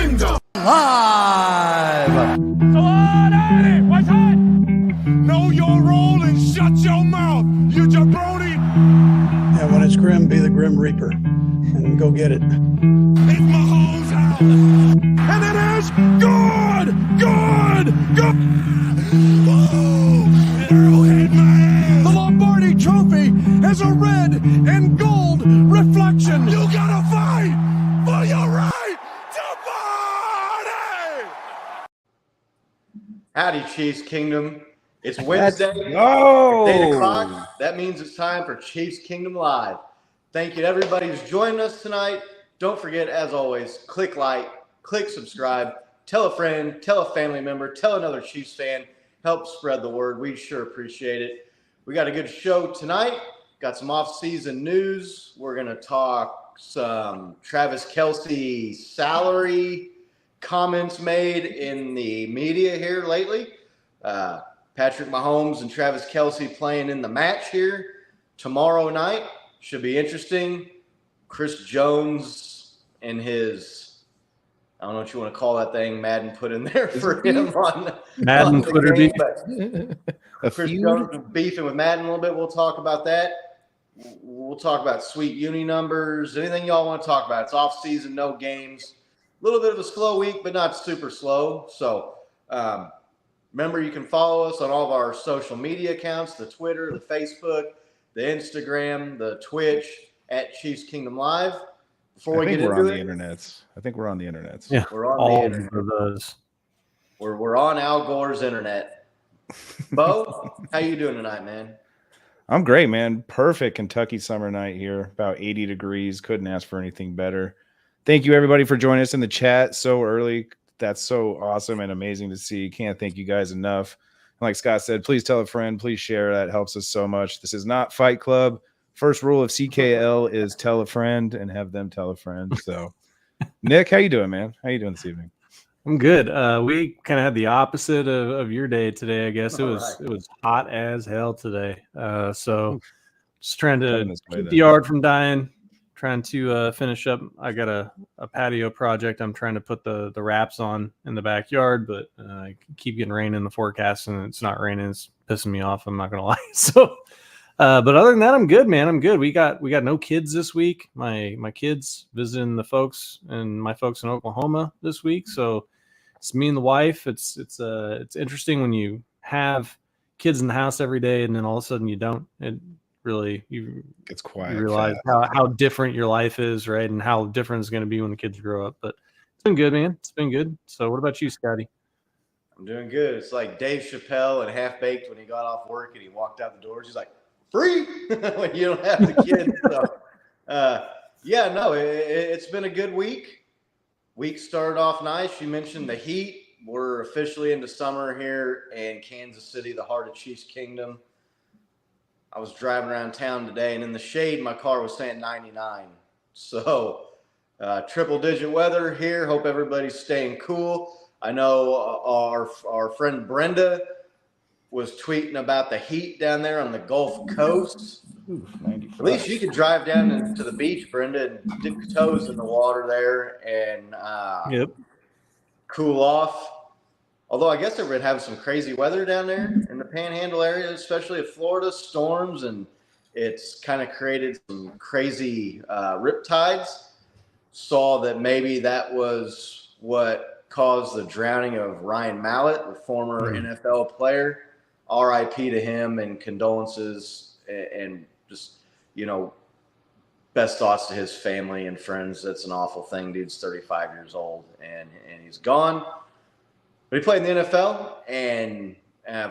Kingdom Live. So on at it. What's hot? Know your role and shut your mouth, you jabroni. Yeah, when it's grim, be the Grim Reaper and go get it. It's Mahomes' house. And it is good. Woo! Arrowhead man. The Lombardi Trophy has a red and gold reflection. You gotta fight for your right to party. Howdy, Chiefs Kingdom. It's Wednesday. Go. It's 8 o'clock. That means it's time for Chiefs Kingdom Live. Thank you to everybody who's joining us tonight. Don't forget, as always, click like, click subscribe, tell a friend, tell a family member, tell another Chiefs fan. Help spread the word. We sure appreciate it. We got a good show tonight. Got some off-season news. We're going to talk some Travis Kelce salary comments made in the media here lately. Patrick Mahomes and Travis Kelce playing in the match here tomorrow night. Should be interesting. Chris Jones and his, I don't know what you want to call that thing, Madden put in there for him on Madden Twitter game, beef. but Chris Jones beefing with Madden a little bit. We'll talk about that. We'll talk about sweet uni numbers, anything y'all want to talk about. It's off season, no games. A little bit of a slow week, but not super slow. So remember, you can follow us on all of our social media accounts, the Twitter, the Facebook, the Instagram, the Twitch, at Chiefs Kingdom Live. Before we get into it, I think we're on the internets. Yeah, we're on all the internet. of those. We're on Al Gore's internet. Bo, how you doing tonight, man? I'm great, man. Perfect Kentucky summer night here. About 80 degrees. Couldn't ask for anything better. Thank you, everybody, for joining us in the chat so early. That's so awesome and amazing to see. Can't thank you guys enough. And like Scott said, please tell a friend. Please share. That helps us so much. This is not Fight Club. First rule of CKL is tell a friend and have them tell a friend. So, Nick, how you doing, man? How you doing this evening? I'm good. We kind of had the opposite of your day today, I guess. It was hot as hell today. So just trying to keep the yard from dying, trying to finish up. I got a patio project I'm trying to put the wraps on in the backyard, but I keep getting rain in the forecast, and it's not raining. It's pissing me off. I'm not going to lie. So, but other than that, I'm good, man. I'm good. We got no kids this week. My kids visiting the folks and my folks in Oklahoma this week. So it's me and the wife. It's interesting when you have kids in the house every day and then all of a sudden you don't. It really it's quiet. You realize how different your life is, right? And how different it's going to be when the kids grow up. But it's been good, man. It's been good. So what about you, Scotty? I'm doing good. It's like Dave Chappelle and Half Baked when he got off work and he walked out the doors. He's like, free when you don't have the kids. So, it's been a good week. Week started off nice. You mentioned the heat. We're officially into summer here in Kansas City, the heart of Chiefs Kingdom. I was driving around town today, and in the shade, my car was saying 99. So, triple-digit weather here. Hope everybody's staying cool. I know our friend Brenda was tweeting about the heat down there on the Gulf Coast. At least you could drive down to the beach, Brenda, and dip your toes in the water there and cool off. Although I guess they've been having some crazy weather down there in the Panhandle area, especially at Florida, storms, and it's kind of created some crazy riptides. Saw that maybe that was what caused the drowning of Ryan Mallett, the former NFL player. RIP to him and condolences and just, best thoughts to his family and friends. That's an awful thing. Dude's 35 years old and he's gone. But he played in the NFL, and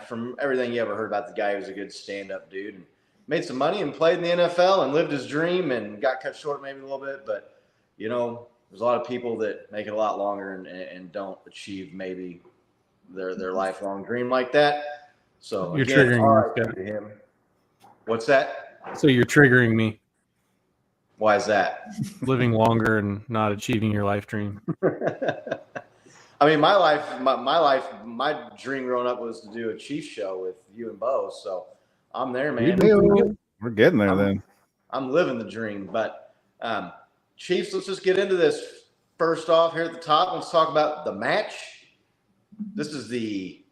from everything you ever heard about the guy, he was a good stand-up dude and made some money and played in the NFL and lived his dream and got cut short maybe a little bit. But, there's a lot of people that make it a lot longer and don't achieve maybe their lifelong dream like that. So you're triggering me to him. What's that? So you're triggering me. Why is that? Living longer and not achieving your life dream. I mean, my dream growing up was to do a Chiefs show with you and Bo. So I'm there, man. We're getting there then. I'm living the dream. But Chiefs, let's just get into this. first off, here at the top, let's talk about the match. This is the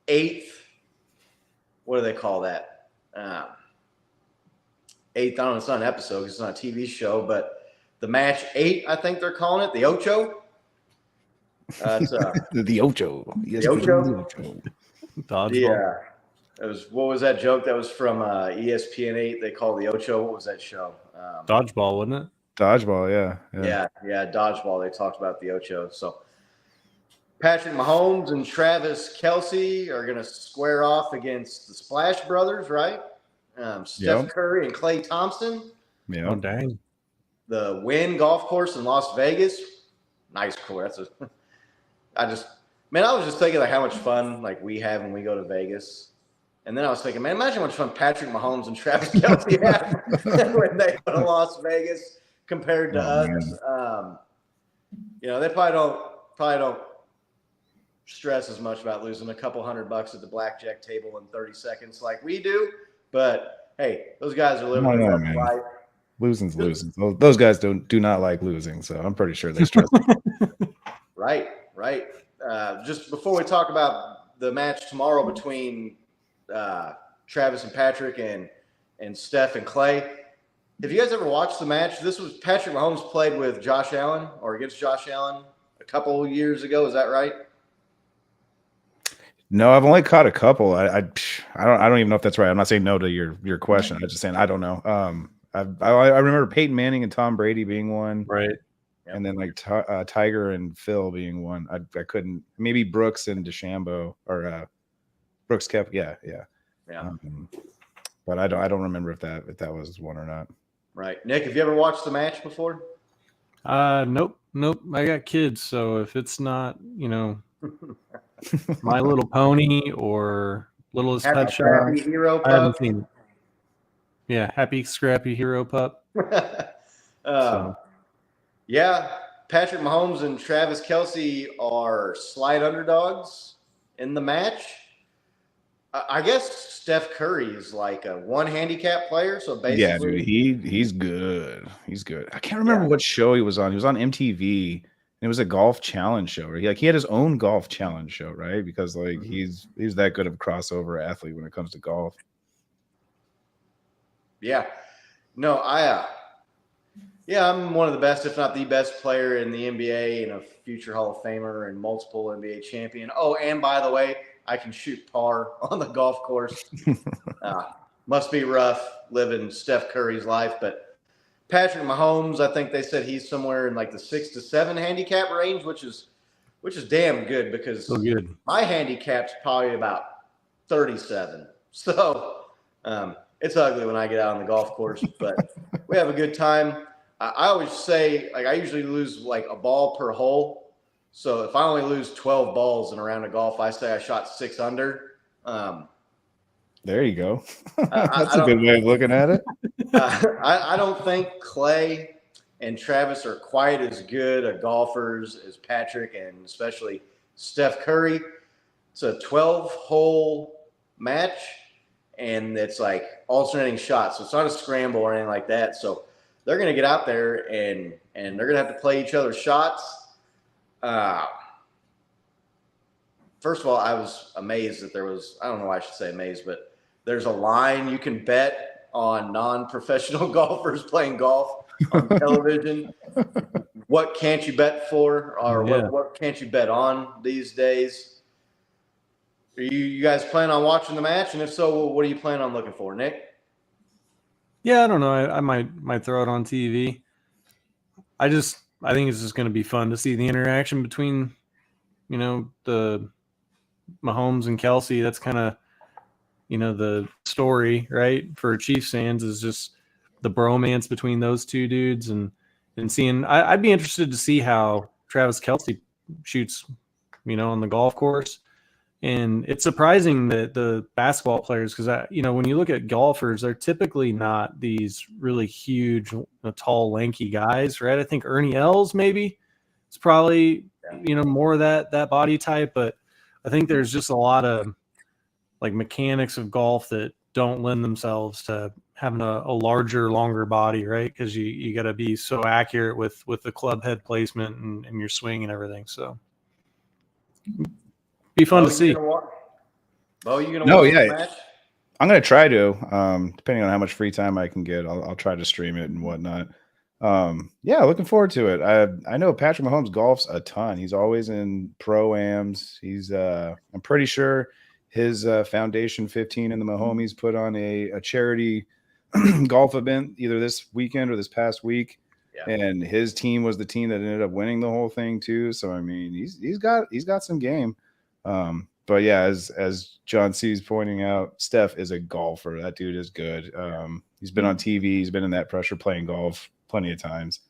8th. What do they call that? 8th. I don't know. It's not an episode. It's not a TV show, but the match 8, I think they're calling it the Ocho. The Ocho. Yes, the Ocho. Dodgeball. Yeah. What was that joke that was from ESPN 8? They call the Ocho. What was that show? Dodgeball, wasn't it? Dodgeball, Yeah, Dodgeball. They talked about the Ocho. So Patrick Mahomes and Travis Kelce are going to square off against the Splash Brothers, right? Steph Curry and Klay Thompson. Yeah. Oh, dang. The Wynn Golf Course in Las Vegas. Nice course. I was just thinking like how much fun like we have when we go to Vegas. And then I was thinking, man, imagine how much fun Patrick Mahomes and Travis Kelce have when they go to Las Vegas compared to us. They probably don't stress as much about losing a couple $100 at the blackjack table in 30 seconds like we do. But hey, those guys are living their best life. Losing's losing. Those guys do not like losing, so I'm pretty sure they stress. Right. Just before we talk about the match tomorrow between Travis and Patrick and Steph and Klay, have you guys ever watched the match? This was Patrick Mahomes played with Josh Allen or against Josh Allen a couple of years ago. Is that right? No, I've only caught a couple. I don't even know if that's right. I'm not saying no to your question. I'm just saying I don't know. I remember Peyton Manning and Tom Brady being one, right? And then like Tiger and Phil being one. I couldn't. Maybe Brooks and DeChambeau or Brooks kept. Yeah. But I don't remember if that was one or not. Right, Nick. Have you ever watched the match before? Nope. I got kids, so if it's not, My Little Pony or Littlest Pet Shop, Hero Pup. I haven't seen it. Yeah, Happy Scrappy Hero Pup. Yeah, Patrick Mahomes and Travis Kelce are slight underdogs in the match. I guess Steph Curry is like a one handicap player, so basically, dude, he's good. He's good. I can't remember what show he was on. He was on MTV. It was a golf challenge show. He had his own golf challenge show, right? Because he's that good of a crossover athlete when it comes to golf. Yeah. No, I'm one of the best, if not the best player in the NBA and a future Hall of Famer and multiple NBA champion. Oh, and by the way, I can shoot par on the golf course. Must be rough living Steph Curry's life, but Patrick Mahomes, I think they said he's somewhere in like the 6 to 7 handicap range, which is damn good because my handicap's probably about 37. So it's ugly when I get out on the golf course, but we have a good time. I always say, like, I usually lose like a ball per hole. So if I only lose 12 balls in a round of golf, I say I shot 6 under. There you go. That's a good way of looking at it. I don't think Klay and Travis are quite as good at golfers as Patrick and especially Steph Curry. It's a 12-hole match, and it's like alternating shots. So it's not a scramble or anything like that. So they're going to get out there, and they're going to have to play each other's shots. First of all, I was amazed that there was – I don't know why I should say amazed, but there's a line you can bet on non-professional golfers playing golf on television. What can't you bet for, or what can't you bet on these days? Are you guys planning on watching the match? And if so, what are you planning on looking for, Nick? Yeah, I don't know. I might throw it on TV. I think it's just going to be fun to see the interaction between, the Mahomes and Kelce. That's kind of, the story, right? For Chiefs fans is just the bromance between those two dudes and seeing. I'd be interested to see how Travis Kelce shoots, on the golf course. And it's surprising that the basketball players, because when you look at golfers, they're typically not these really huge, tall, lanky guys, right? I think Ernie Els maybe it's probably more of that body type, but I think there's just a lot of like mechanics of golf that don't lend themselves to having a larger, longer body, right? Because you got to be so accurate with the club head placement and your swing and everything. So be fun to see. Bo, you gonna watch the match? I'm gonna try to. Depending on how much free time I can get, I'll try to stream it and whatnot. Yeah, looking forward to it. I know Patrick Mahomes golfs a ton. He's always in pro-ams. He's I'm pretty sure his Foundation 15 and the Mahomies put on a charity golf event either this weekend or this past week. Yeah. And his team was the team that ended up winning the whole thing too. So I mean, he's got some game. But yeah, as John C's pointing out, Steph is a golfer. That dude is good. He's been on TV. He's been in that pressure playing golf plenty of times.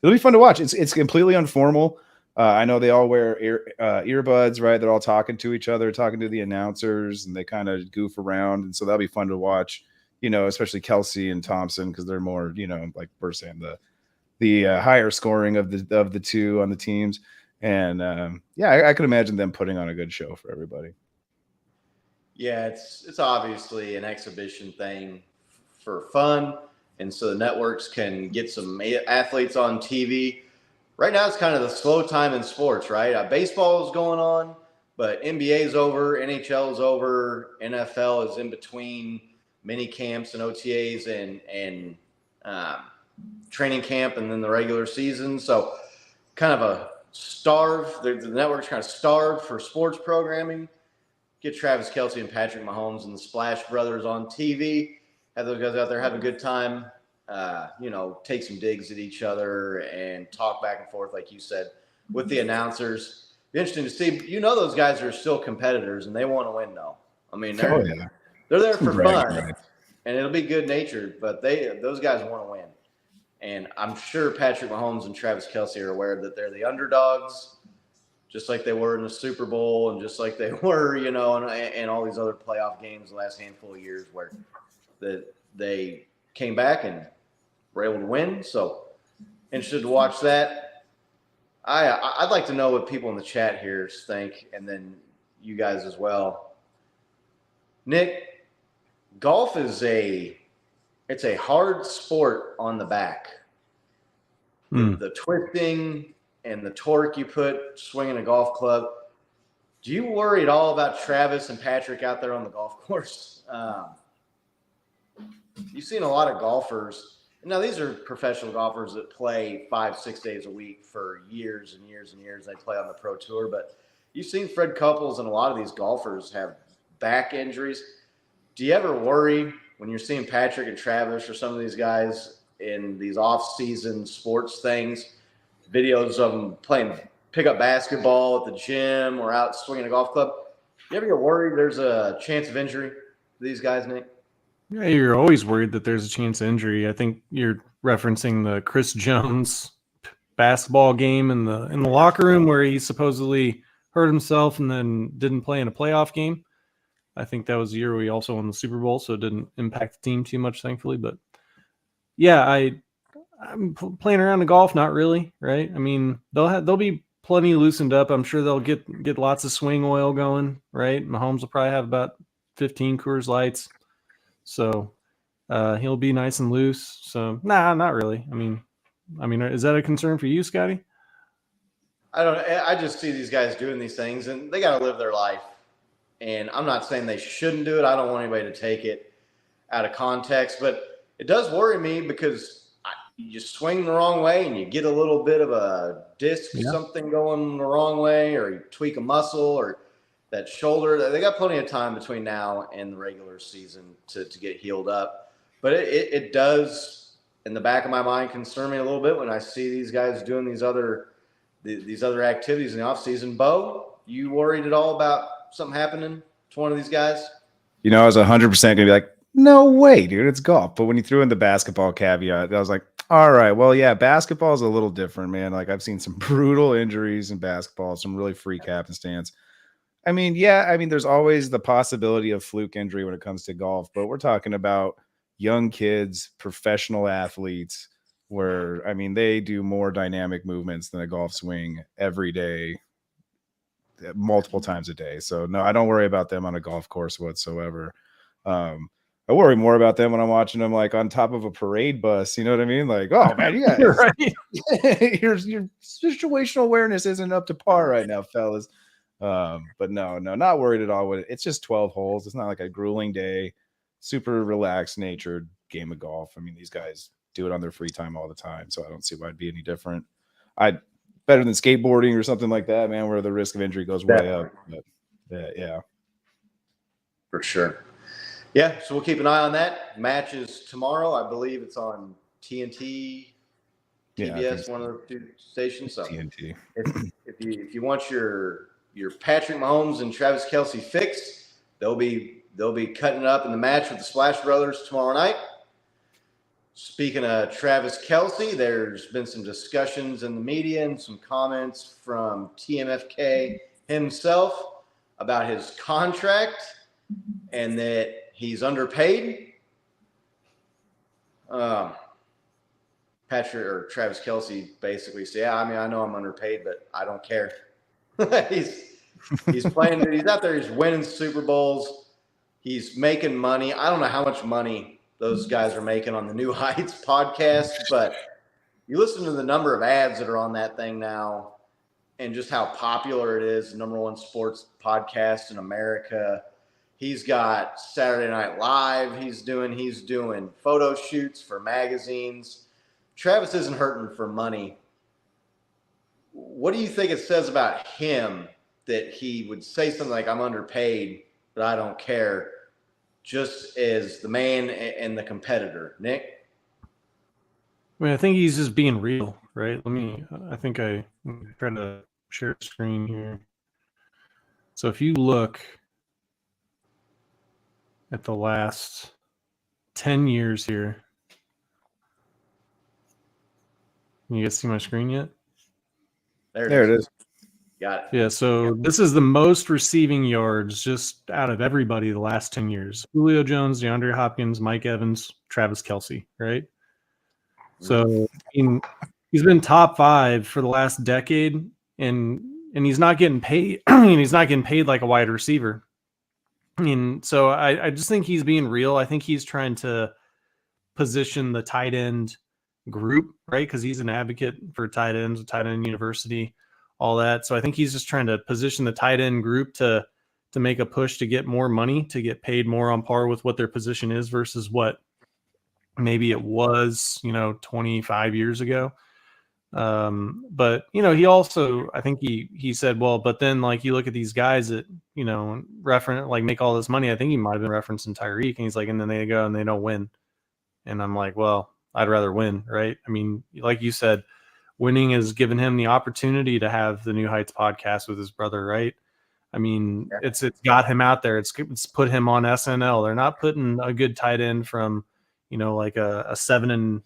It'll be fun to watch. It's completely informal. I know they all wear earbuds, right? They're all talking to each other, talking to the announcers, and they kind of goof around. And so that'll be fun to watch, especially Kelsey and Thompson, because they're more, like we're saying, the higher scoring of the two on the teams. And I could imagine them putting on a good show for everybody. Yeah, it's obviously an exhibition thing for fun, and so the networks can get some athletes on TV. Right now, it's kind of the slow time in sports, right? Baseball is going on, but NBA is over, NHL is over, NFL is in between mini camps and OTAs and training camp, and then the regular season. So, kind of a the network's kind of starved for sports programming. Get Travis Kelce and Patrick Mahomes and the Splash Brothers on TV. Have those guys out there having a good time. Take some digs at each other and talk back and forth, like you said, with the announcers. Be interesting to see. Those guys are still competitors and they want to win, though. I mean, they're there for fun, and it'll be good natured, but those guys want to win. And I'm sure Patrick Mahomes and Travis Kelce are aware that they're the underdogs, just like they were in the Super Bowl and just like they were, and all these other playoff games the last handful of years where they came back and were able to win. So interested to watch that. I'd like to know what people in the chat here think, and then you guys as well. Nick, golf is it's a hard sport on the back. The twisting and the torque you put swinging a golf club. Do you worry at all about Travis and Patrick out there on the golf course? You've seen a lot of golfers. Now, these are professional golfers that play 5-6 days a week for years and years and years. They play on the pro tour. But you've seen Fred Couples and a lot of these golfers have back injuries. Do you ever worry when you're seeing Patrick and Travis or some of these guys in these off-season sports things, videos of them playing pickup basketball at the gym or out swinging a golf club? You ever get worried there's a chance of injury to these guys, Nick? Yeah, you're always worried that there's a chance of injury. I think you're referencing the Chris Jones basketball game in the locker room where he supposedly hurt himself and then didn't play in a playoff game. I think that was the year we also won the Super Bowl, so it didn't impact the team too much, thankfully. But yeah, I'm playing around in golf, not really, right? I mean, they'll be plenty loosened up. I'm sure they'll get lots of swing oil going, right? Mahomes will probably have about 15 Coors Lights, so he'll be nice and loose. So nah, not really. I mean, is that a concern for you, Scotty? I just see these guys doing these things, and they got to live their life. And I'm not saying they shouldn't do it. I don't want anybody to take it out of context, but it does worry me because you swing the wrong way and you get a little bit of a disc, something going the wrong way, or you tweak a muscle or that shoulder. They got plenty of time between now and the regular season to get healed up. But it does, in the back of my mind, concern me a little bit when I see these guys doing these other activities in the offseason. Bo, you worried at all about something happening to one of these guys? I was 100% gonna be like, no way, dude, it's golf. But when you threw in the basketball caveat, I was like, all right, well, yeah, basketball is a little different, man. Like, I've seen some brutal injuries in basketball, some really freak happenstance. I mean, there's always the possibility of fluke injury when it comes to golf, but we're talking about young kids, professional athletes, where, they do more dynamic movements than a golf swing every day, multiple times a day. So no, I don't worry about them on a golf course whatsoever. I worry more about them when I'm watching them like on top of a parade bus. You know what I mean? Like, oh man, you guys, right. your situational awareness isn't up to par right now, fellas. But no, not worried at all with it. It's just 12 holes. It's not like a grueling day, super relaxed natured game of golf. I mean, these guys do it on their free time all the time, so I don't see why it'd be any different. Better than skateboarding or something like that, man, where the risk of injury goes way up. But yeah. For sure. Yeah, so we'll keep an eye on that. Match is tomorrow. I believe it's on TNT, TBS, one of the two stations. So TNT. If you want your Patrick Mahomes and Travis Kelce fix, they'll be cutting it up in the match with the Splash Brothers tomorrow night. Speaking of Travis Kelce, there's been some discussions in the media and some comments from TMFK himself about his contract and that he's underpaid. Patrick or Travis Kelce basically said, "Yeah, I mean, I know I'm underpaid, but I don't care." he's playing. He's out there. He's winning Super Bowls. He's making money. I don't know how much money those guys are making on the New Heights podcast, but you listen to the number of ads that are on that thing now, and just how popular it is. Number one sports podcast in America. He's got Saturday Night Live. He's doing photo shoots for magazines. Travis isn't hurting for money. What do you think it says about him that he would say something like, "I'm underpaid, but I don't care," just as the man and the competitor? Nick? I mean, I think he's just being real, right? I think I try to share screen here. So if you look at the last 10 years here, you guys see my screen yet? There it is. Got it. Yeah, so this is the most receiving yards just out of everybody the last 10 years. Julio Jones, DeAndre Hopkins, Mike Evans, Travis Kelce, right? So he's been top 5 for the last decade, and he's not getting paid. He's not getting paid like a wide receiver. So I just think he's being real. I think he's trying to position the tight end group, right? Because he's an advocate for tight ends, tight end university, all that. So I think he's just trying to position the tight end group to make a push to get more money, to get paid more on par with what their position is versus what maybe it was, 25 years ago. But he also, I think he said, well, but then like you look at these guys that, reference, like make all this money. I think he might've been referencing Tyreek, and he's like, and then they go and they don't win. And I'm like, well, I'd rather win. Right. I mean, like you said, winning has given him the opportunity to have the New Heights podcast with his brother. Right. I mean, it's got him out there. It's put him on SNL. They're not putting a good tight end from, like a 7-9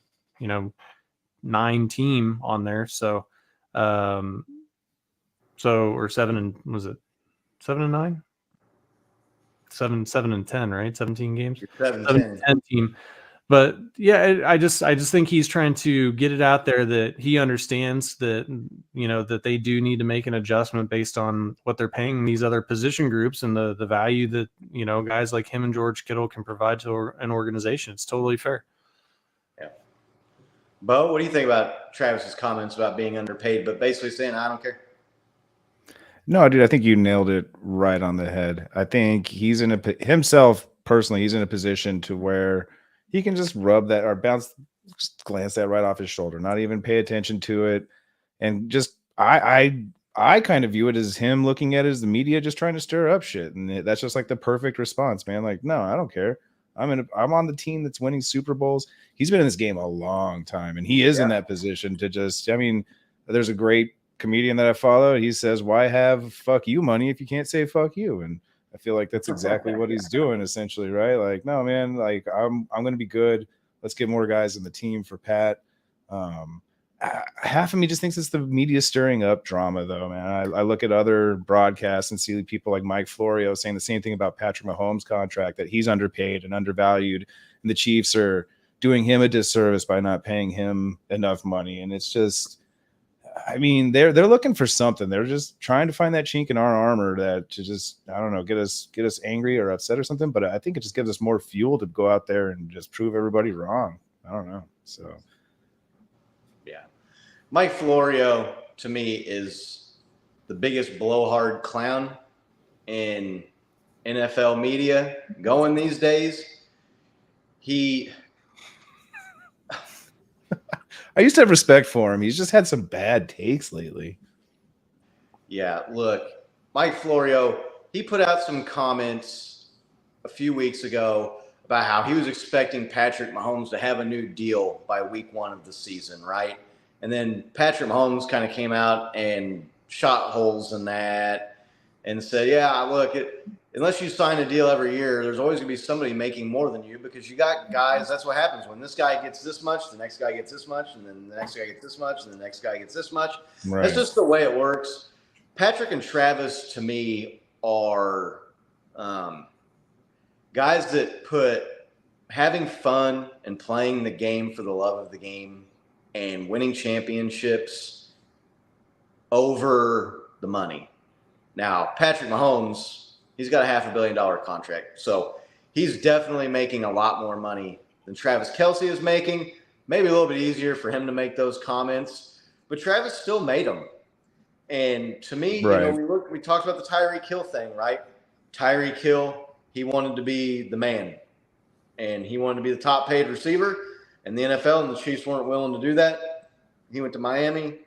team on there. So, or 7 was it 7-9? 7-10, right? 17 games. 7-10 team. But yeah, I just think he's trying to get it out there that he understands that, that they do need to make an adjustment based on what they're paying these other position groups and the value that, guys like him and George Kittle can provide to an organization. It's totally fair. Yeah. Bo, what do you think about Travis's comments about being underpaid, but basically saying, I don't care? No, dude, I think you nailed it right on the head. I think he's himself personally, he's in a position to where he can just rub that or just glance that right off his shoulder, not even pay attention to it. And just, I kind of view it as him looking at it as the media just trying to stir up shit. And that's just like the perfect response, man. Like, no, I don't care. I'm on the team that's winning Super Bowls. He's been in this game a long time, and he is in that position to just, I mean, there's a great comedian that I follow. He says, why have fuck you money if you can't say fuck you? And I feel like that's exactly what he's doing essentially, right? Like, no, man, like I'm going to be good. Let's get more guys in the team for Pat. Half of me just thinks it's the media stirring up drama though, man. I look at other broadcasts and see people like Mike Florio saying the same thing about Patrick Mahomes' contract, that he's underpaid and undervalued, and the Chiefs are doing him a disservice by not paying him enough money. And it's just, I mean, they're looking for something. They're just trying to find that chink in our armor that to just, I don't know, get us angry or upset or something. But I think it just gives us more fuel to go out there and just prove everybody wrong. I don't know. So, yeah, Mike Florio to me is the biggest blowhard clown in NFL media going these days. I used to have respect for him. He's just had some bad takes lately. Yeah, look, Mike Florio, he put out some comments a few weeks ago about how he was expecting Patrick Mahomes to have a new deal by week 1 of the season, right? And then Patrick Mahomes kind of came out and shot holes in that and said, yeah, look, unless you sign a deal every year, there's always going to be somebody making more than you because you got guys. That's what happens. When this guy gets this much, the next guy gets this much, and then the next guy gets this much, and the next guy gets this much. Right. That's just the way it works. Patrick and Travis, to me, are guys that put having fun and playing the game for the love of the game and winning championships over the money. Now, Patrick Mahomes, he's got a $500 million contract. So he's definitely making a lot more money than Travis Kelce is making. Maybe a little bit easier for him to make those comments, but Travis still made them. And to me, right. We talked about the Tyreek Hill thing, right? Tyreek Hill, he wanted to be the man, and he wanted to be the top paid receiver. And the NFL and the Chiefs weren't willing to do that. He went to Miami,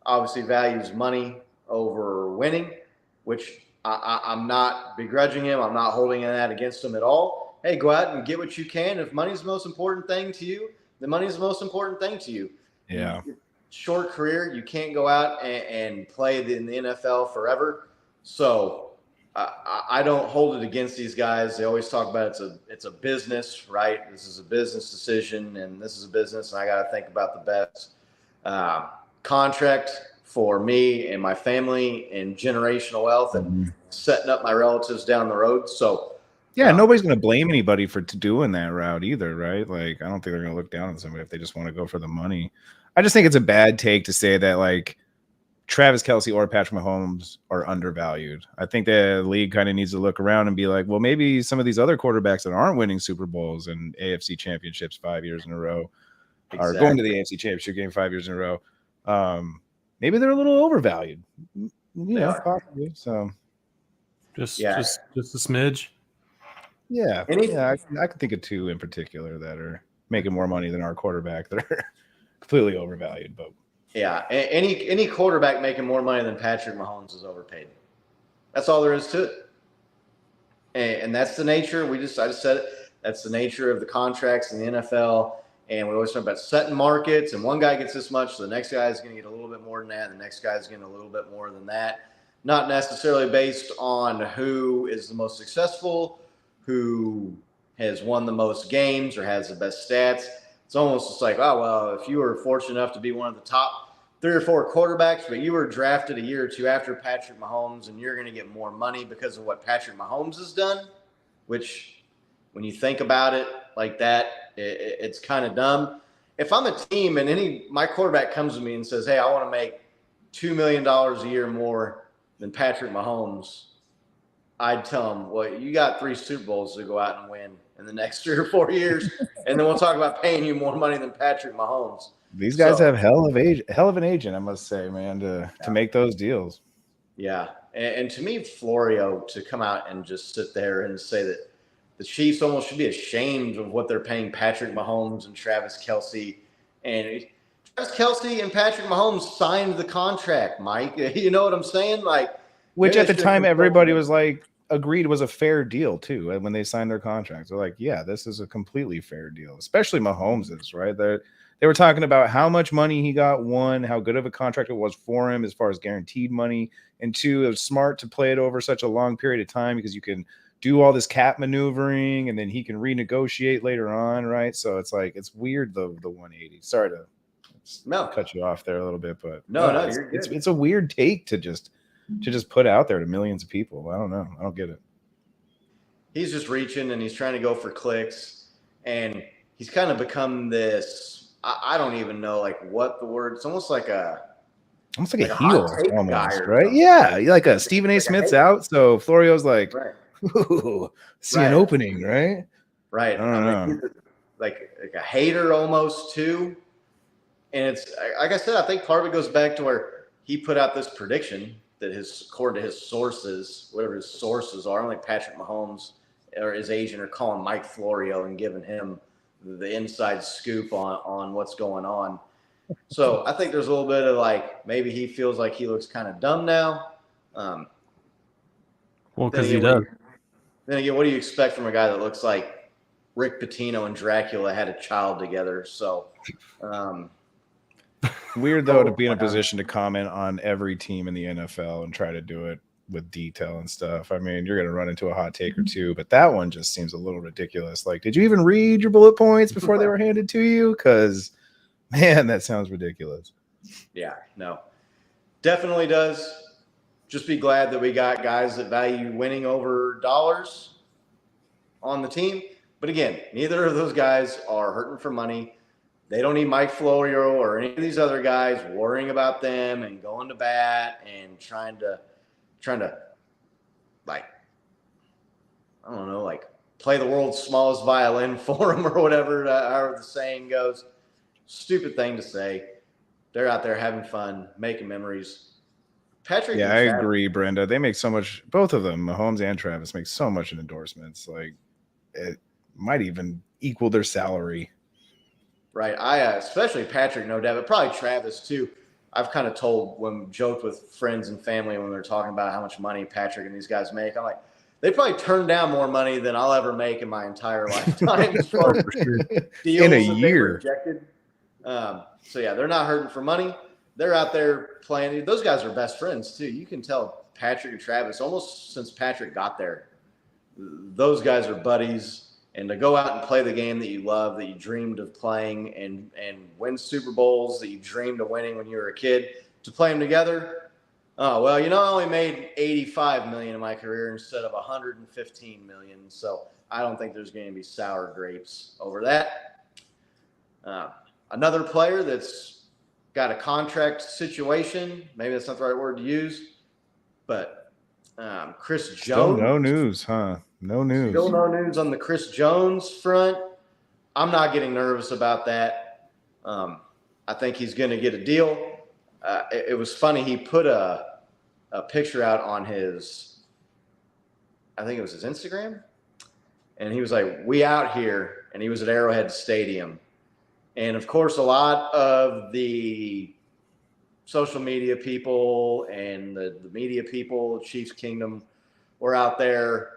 obviously values money over winning, which I'm not begrudging him. I'm not holding that against him at all. Hey, go out and get what you can. If money's the most important thing to you, then money's the most important thing to you. Yeah. Short career, you can't go out and play in the NFL forever. So I don't hold it against these guys. They always talk about it's a business, right? This is a business decision, and this is a business, and I got to think about the best contract for me and my family and generational wealth and setting up my relatives down the road. So yeah, nobody's going to blame anybody for doing that route either, right? Like, I don't think they're going to look down on somebody if they just want to go for the money. I just think it's a bad take to say that like Travis Kelce or Patrick Mahomes are undervalued. I think the league kind of needs to look around and be like, well, maybe some of these other quarterbacks that aren't winning Super Bowls and AFC championships 5 years in a row are going to the AFC championship game 5 years in a row. Maybe they're a little overvalued. Possibly. So just a smidge. Yeah. I can think of two in particular that are making more money than our quarterback that are completely overvalued. But yeah, any quarterback making more money than Patrick Mahomes is overpaid. That's all there is to it. And that's the nature. I just said it. That's the nature of the contracts in the NFL. And we always talk about setting markets, and one guy gets this much, so the next guy is going to get a little bit more than that, and the next guy is getting a little bit more than that. Not necessarily based on who is the most successful, who has won the most games or has the best stats. It's almost just like, oh, well, if you were fortunate enough to be one of the top 3 or 4 quarterbacks, but you were drafted a year or two after Patrick Mahomes, and you're going to get more money because of what Patrick Mahomes has done, which when you think about it like that, it's kind of dumb. If I'm a team and my quarterback comes to me and says, hey, I want to make $2 million a year more than Patrick Mahomes, I'd tell him, well, you got 3 Super Bowls to go out and win in the next 3 or 4 years, and then we'll talk about paying you more money than Patrick Mahomes. These guys have hell of an agent, I must say, man, to make those deals. Yeah, and to me, Florio to come out and just sit there and say that the Chiefs almost should be ashamed of what they're paying Patrick Mahomes and Travis Kelce. And Travis Kelce and Patrick Mahomes signed the contract, Mike. You know what I'm saying? Which at the time everybody was like agreed was a fair deal too. And when they signed their contracts, they're like, yeah, this is a completely fair deal. Especially Mahomes is, right? They were talking about how much money he got, one, how good of a contract it was for him as far as guaranteed money, and two, it was smart to play it over such a long period of time because you can do all this cap maneuvering and then he can renegotiate later on, right? So it's like it's weird the 180. Sorry to cut you off there a little bit, but it's a weird take to just put out there to millions of people. I don't know. I don't get it. He's just reaching and he's trying to go for clicks, and he's kind of become this. I don't even know like what the word. It's almost like almost like a hot heel, take guy almost, or right? something. Yeah, like a Stephen A. Smith's out, so Florio's like, right. ooh, see an opening, right? Right. I don't know. He's like a hater almost too. And it's like I said, I think part of it goes back to where he put out this prediction that according to his sources, whatever his sources are, I don't think Patrick Mahomes or his agent are calling Mike Florio and giving him the inside scoop on what's going on. So I think there's a little bit of like maybe he feels like he looks kind of dumb now. Well, because he does. Then again, what do you expect from a guy that looks like Rick Pitino and Dracula had a child together? So weird though to be in a position to comment on every team in the NFL and try to do it with detail and stuff. I mean, you're going to run into a hot take or two, but that one just seems a little ridiculous. Like, did you even read your bullet points before they were handed to you? Because, man, that sounds ridiculous. Yeah, no, definitely does. Just be glad that we got guys that value winning over dollars on the team. But again, neither of those guys are hurting for money. They don't need Mike Florio or any of these other guys worrying about them and going to bat and trying to like, I don't know, like play the world's smallest violin for them or whatever, however the saying goes. Stupid thing to say. They're out there having fun, making memories. Patrick, yeah, I agree, Brenda. They make so much, both of them, Mahomes and Travis, make so much in endorsements. Like, it might even equal their salary. Right. Especially Patrick, no doubt, but probably Travis too. I've kind of joked with friends and family when they're talking about how much money Patrick and these guys make. I'm like, they probably turn down more money than I'll ever make in my entire lifetime. In a year. So yeah, they're not hurting for money. They're out there playing. Those guys are best friends too. You can tell Patrick and Travis almost since Patrick got there. Those guys are buddies. And to go out and play the game that you love, that you dreamed of playing, and win Super Bowls that you dreamed of winning when you were a kid, to play them together. Oh well, I only made $85 million in my career instead of $115 million. So I don't think there's going to be sour grapes over that. Another player that's got a contract situation. Maybe that's not the right word to use, but Chris Jones. Still no news, huh? No news. Still no news on the Chris Jones front. I'm not getting nervous about that. I think he's going to get a deal. It was funny. He put a picture out on his, I think it was his Instagram. And he was like, "We out here." And he was at Arrowhead Stadium. And of course, a lot of the social media people and the media people, Chiefs Kingdom, were out there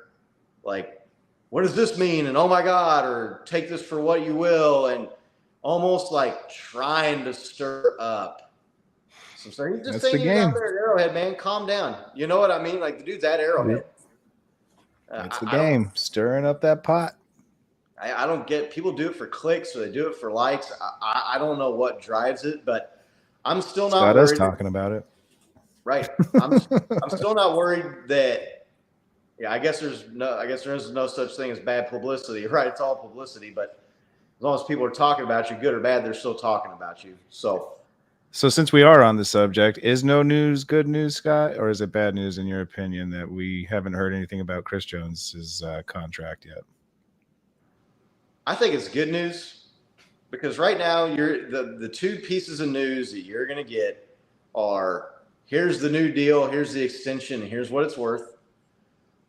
like, what does this mean? And oh my God, or take this for what you will. And almost like trying to stir up some stuff. He's just saying he's out there at Arrowhead, man. Calm down. You know what I mean? Like the dude's at Arrowhead. It's the game. Stirring up that pot. I don't get, people do it for clicks or they do it for likes. I don't know what drives it, but I'm still not worried. Us talking about it. Right. I'm still not worried that, I guess there is no such thing as bad publicity, right? It's all publicity, but as long as people are talking about you, good or bad, they're still talking about you. So since we are on the subject, is no news good news, Scott, or is it bad news in your opinion that we haven't heard anything about Chris Jones's contract yet? I think it's good news because right now you're the two pieces of news that you're going to get are here's the new deal, here's the extension, and here's what it's worth.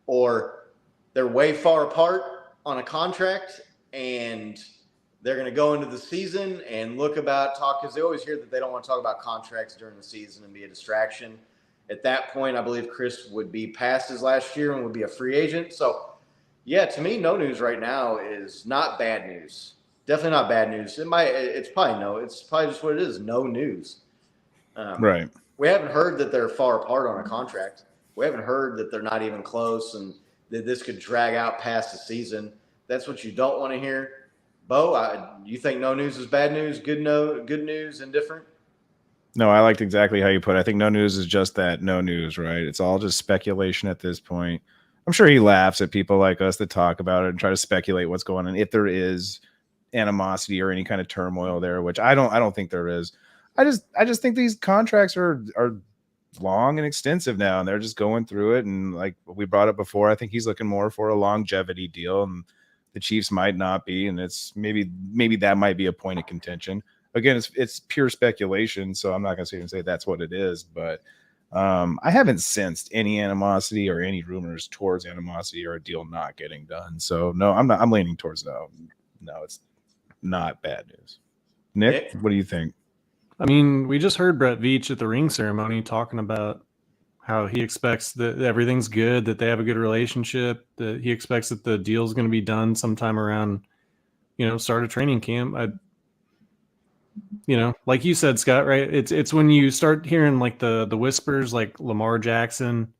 Or they're way far apart on a contract and they're going to go into the season and because they always hear that they don't want to talk about contracts during the season and be a distraction. At that point, I believe Chris would be past his last year and would be a free agent. So, yeah, to me, no news right now is not bad news. Definitely not bad news. It's probably just what it is. No news. Right. We haven't heard that they're far apart on a contract. We haven't heard that they're not even close and that this could drag out past the season. That's what you don't want to hear. Bo, you think no news is bad news, good news, indifferent? No, I liked exactly how you put it. I think no news is just that, no news, right? It's all just speculation at this point. I'm sure he laughs at people like us that talk about it and try to speculate what's going on. If there is animosity or any kind of turmoil there, which I don't think there is. I just think these contracts are long and extensive now, and they're just going through it. And like we brought up before, I think he's looking more for a longevity deal, and the Chiefs might not be. And it's maybe that might be a point of contention. Again, it's pure speculation, so I'm not going to sit here and say that's what it is. But I haven't sensed any animosity or any rumors towards animosity or a deal not getting done. So no, I'm not. I'm leaning towards no. No, it's not bad news. Nick, what do you think? I mean, we just heard Brett Veach at the ring ceremony talking about how he expects that everything's good, that they have a good relationship, that he expects that the deal's going to be done sometime around, start of training camp. Like you said, Scott, right? It's when you start hearing like the whispers, like Lamar Jackson,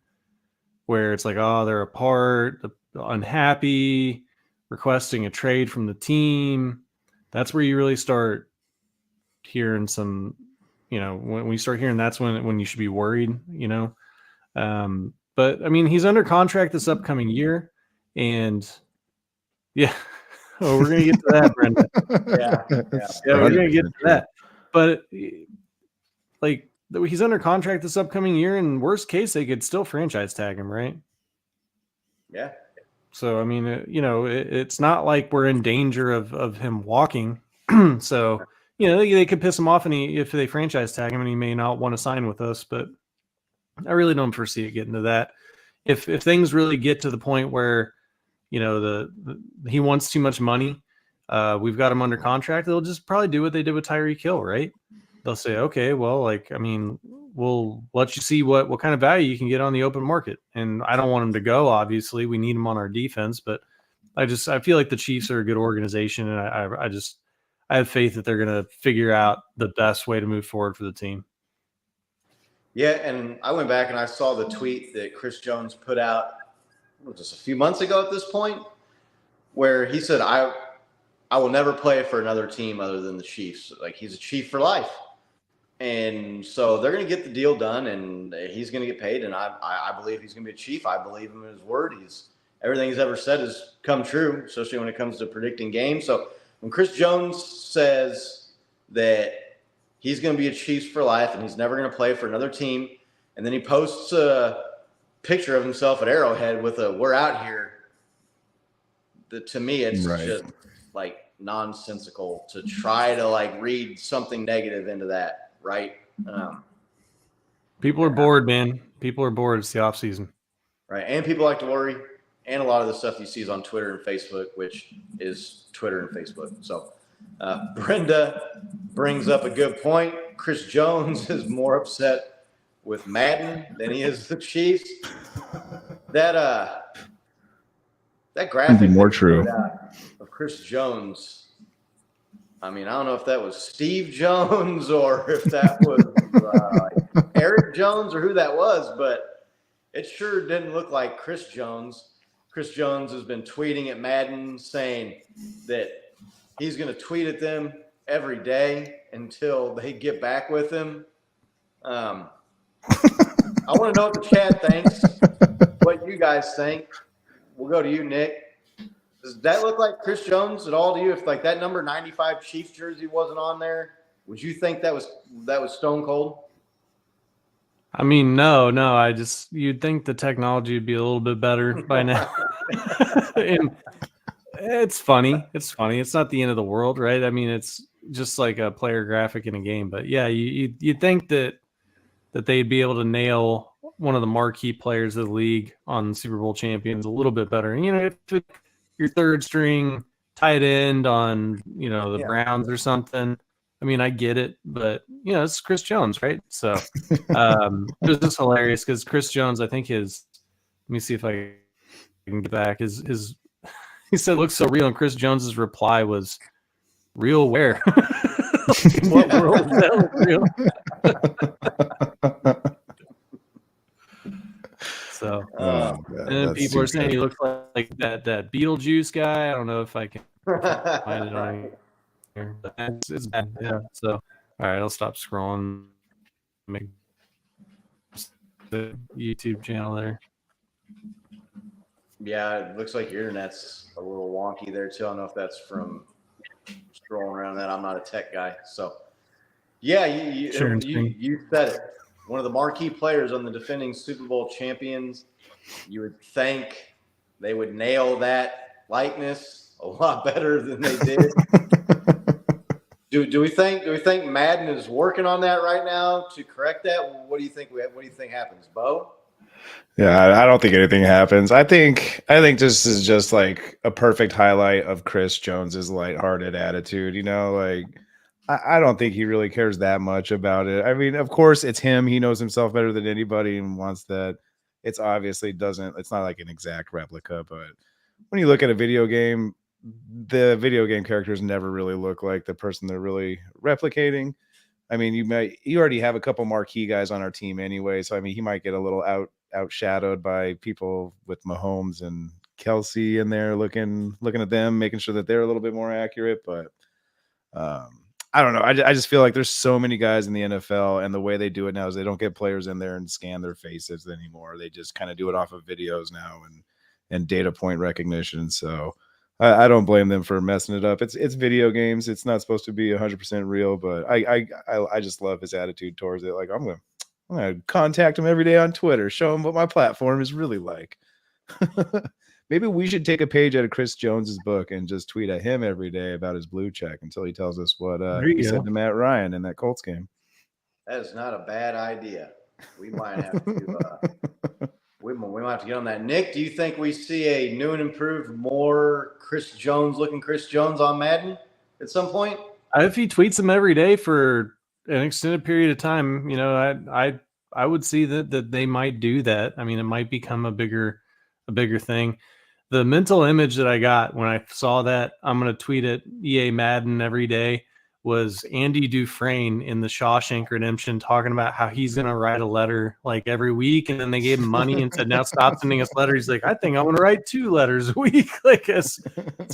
where it's like, oh, they're apart, unhappy, requesting a trade from the team. That's where you really start hearing some, when we start hearing, that's when you should be worried, but I mean, he's under contract this upcoming year, and yeah, we're gonna get to that, Brenda. Yeah, we're gonna get to that. But like, he's under contract this upcoming year, and worst case, they could still franchise tag him, right? Yeah. So I mean, it's not like we're in danger of him walking. So they could piss him off, and if they franchise tag him, and he may not want to sign with us. But I really don't foresee it getting to that. If things really get to the point where he wants too much money, we've got him under contract, they'll just probably do what they did with Tyreek Hill, right? They'll say, okay, well, like, I mean, we'll let you see what kind of value you can get on the open market. And I don't want him to go, obviously. We need him on our defense, but I feel like the Chiefs are a good organization, and I have faith that they're going to figure out the best way to move forward for the team. Yeah, and I went back and I saw the tweet that Chris Jones put out just a few months ago at this point, where he said, I will never play for another team other than the Chiefs. Like, he's a Chief for life. And so they're going to get the deal done, and he's going to get paid. And I believe he's going to be a Chief. I believe him in his word. Everything he's ever said has come true, especially when it comes to predicting games. So when Chris Jones says that he's going to be a Chiefs for life and he's never going to play for another team, and then he posts a picture of himself at Arrowhead with a "we're out here," to me, it's just like nonsensical to try to like read something negative into that, right? People are bored, man. People are bored. It's the off season, right? And people like to worry. And a lot of the stuff you see is on Twitter and Facebook, which is Twitter and Facebook. So Brenda brings up a good point. Chris Jones is more upset with Madden than he is the Chiefs. That graphic more true of Chris Jones. I mean, I don't know if that was Steve Jones or if that was Eric Jones or who that was, but it sure didn't look like Chris Jones. Chris Jones has been tweeting at Madden saying that he's going to tweet at them every day until they get back with him. I want to know what the chat thinks, what you guys think. We'll go to you, Nick. Does that look like Chris Jones at all to you? If like that number 95 Chiefs jersey wasn't on there, would you think that was stone cold? I mean, no. You'd think the technology would be a little bit better by now. And it's funny. It's not the end of the world, right? I mean, it's just like a player graphic in a game. But yeah, you'd think that they'd be able to nail one of the marquee players of the league on Super Bowl champions a little bit better. And, if your third string tight end on, the Browns or something, I mean, I get it, but it's Chris Jones, right? So it was just hilarious because Chris Jones, I think let me see if I can get back his he said, looks so real. And Chris Jones's reply was, real where? What world is that real? So, and then people are saying he looks like that Beetlejuice guy. I don't know if I can find it on here, but it's bad. Yeah. So, all right, I'll stop scrolling. Make the YouTube channel there. Yeah, it looks like your internet's a little wonky there too. I don't know if that's from scrolling around that. I'm not a tech guy, so Yeah, you said it. One of the marquee players on the defending Super Bowl champions. You would think they would nail that likeness a lot better than they did. Do we think Madden is working on that right now to correct that? What do you think? What do you think happens, Bo? Yeah, I don't think anything happens. I think this is just like a perfect highlight of Chris Jones's lighthearted attitude. Like I don't think he really cares that much about it. I mean, of course, it's him. He knows himself better than anybody and wants that. It's obviously doesn't. It's not like an exact replica, but when you look at a video game, the video game characters never really look like the person they're really replicating. I mean, you already have a couple marquee guys on our team anyway, so I mean, he might get a little outshadowed by people with Mahomes and Kelsey in there looking at them, making sure that they're a little bit more accurate. But I don't know. I just feel like there's so many guys in the NFL, and the way they do it now is they don't get players in there and scan their faces anymore. They just kind of do it off of videos now and data point recognition. So I don't blame them for messing it up. It's video games. It's not supposed to be 100% real, but I just love his attitude towards it. Like I'm gonna contact him every day on Twitter, show him what my platform is really like. Maybe we should take a page out of Chris Jones's book and just tweet at him every day about his blue check until he tells us what he said to Matt Ryan in that Colts game. That is not a bad idea. We might have to. We might have to get on that. Nick, do you think we see a new and improved, more Chris Jones on Madden at some point? If he tweets him every day for an extended period of time, I would see that they might do that. I mean, it might become a bigger thing. The mental image that I got when I saw that, I'm going to tweet at EA Madden every day, was Andy Dufresne in the Shawshank Redemption talking about how he's going to write a letter like every week. And then they gave him money and said, now stop sending us letters. He's like, I think I'm going to write 2 letters a week. Like it's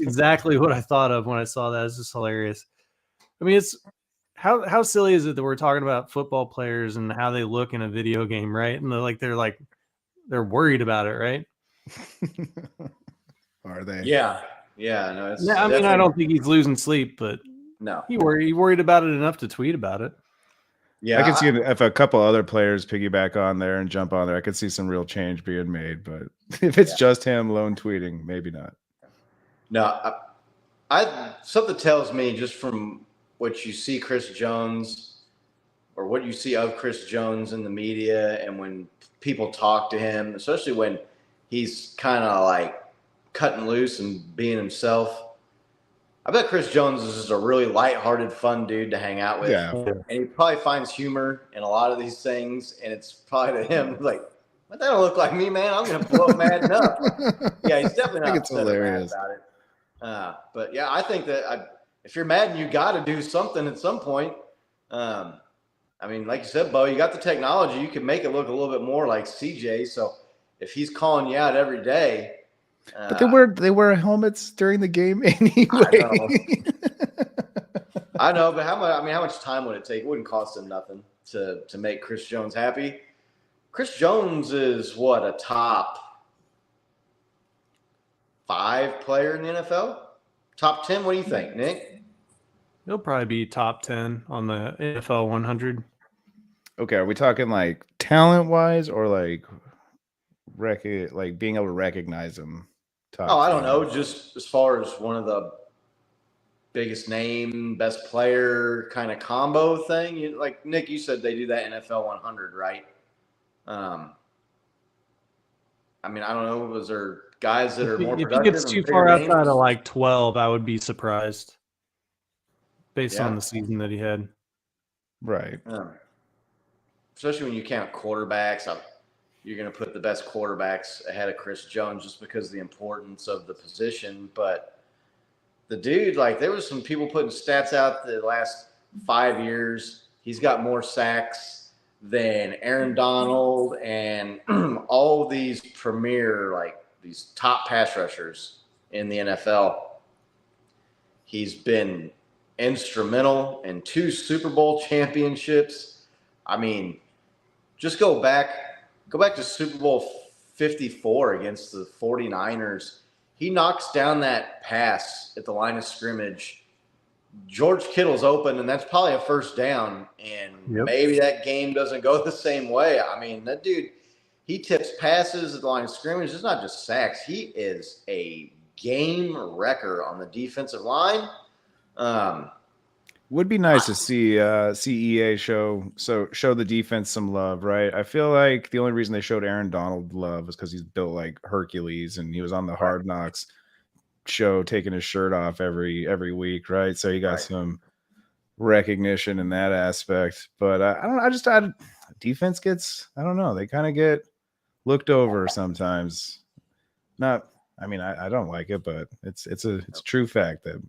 exactly what I thought of when I saw that. It's just hilarious. I mean, it's how silly is it that we're talking about football players and how they look in a video game, right? And they're worried about it, right? Are they? Yeah. No, I mean, I don't think he's losing sleep, but no, he worried about it enough to tweet about it. Yeah, I can see if a couple other players piggyback on there and jump on there, I could see some real change being made. But if it's just him lone tweeting, maybe not. No, I something tells me just from what you see Chris Jones, or what you see of Chris Jones in the media, and when people talk to him, especially when he's kind of like cutting loose and being himself. I bet Chris Jones is just a really lighthearted, fun dude to hang out with. Yeah. And he probably finds humor in a lot of these things. And it's probably to him like, that don't look like me, man. I'm going to blow Madden up. Yeah, he's definitely not upset about it. But yeah, I think that if you're Madden, you got to do something at some point. I mean, like you said, Bo, you got the technology. You can make it look a little bit more like CJ. So if he's calling you out every day, but they wear helmets during the game anyway. I know, but how much time would it take? It wouldn't cost him nothing to make Chris Jones happy. Chris Jones is what, a top 5 player in the NFL? Top 10? What do you think, Nick? He'll probably be top 10 on the NFL 100. Okay, are we talking like talent wise or like being able to recognize him? I don't know. Just as far as one of the biggest name, best player kind of combo thing. Like Nick, you said they do that NFL 100, right? I mean, I don't know. Was there guys that are more productive? If he gets too far outside of like 12, I would be surprised based on the season that he had. Right. Especially when you count quarterbacks. You're going to put the best quarterbacks ahead of Chris Jones just because of the importance of the position. But the dude, like, there was some people putting stats out the last 5 years. He's got more sacks than Aaron Donald and all of these premier, like, these top pass rushers in the NFL. He's been instrumental in 2 Super Bowl championships. I mean, just go back to Super Bowl 54 against the 49ers. He knocks down that pass at the line of scrimmage George Kittle's open, and that's probably a first down, and maybe that game doesn't go the same way. I mean, that dude, he tips passes at the line of scrimmage. It's not just sacks. He is a game wrecker on the defensive line. Would be nice to see CEA show the defense some love, right? I feel like the only reason they showed Aaron Donald love was because he's built like Hercules, and he was on the Hard Knocks show taking his shirt off every week, right? So he got some recognition in that aspect. But I don't know. Defense gets, I don't know, they kind of get looked over sometimes. I don't like it, but it's a true fact that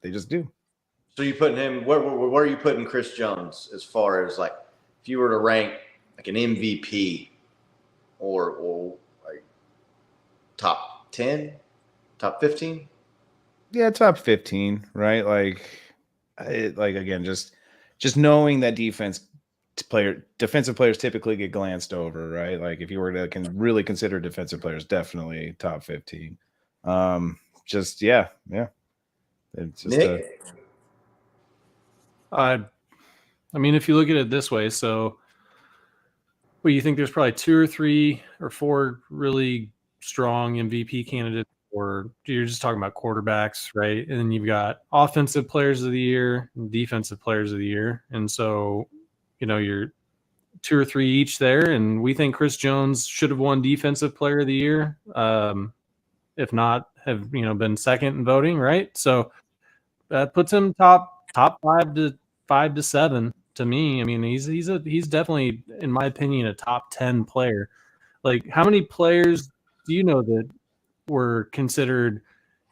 they just do. So you putting him where are you putting Chris Jones as far as like if you were to rank like an MVP or like top 10, top 15? Yeah, top 15, right? Like again, just knowing that defensive players typically get glanced over, right? Like if you were to really consider defensive players, definitely top 15. It's just Nick? I mean, if you look at it this way, so you think there's probably 2 or 3 or 4 really strong MVP candidates, or you're just talking about quarterbacks, right? And then you've got offensive players of the year and defensive players of the year. And so, you're 2 or 3 each there. And we think Chris Jones should have won defensive player of the year. If not, have, been second in voting, right? So that puts him top 5 to 7 to me. I mean, he's definitely, in my opinion, a top 10 player. Like, how many players do you know that were considered,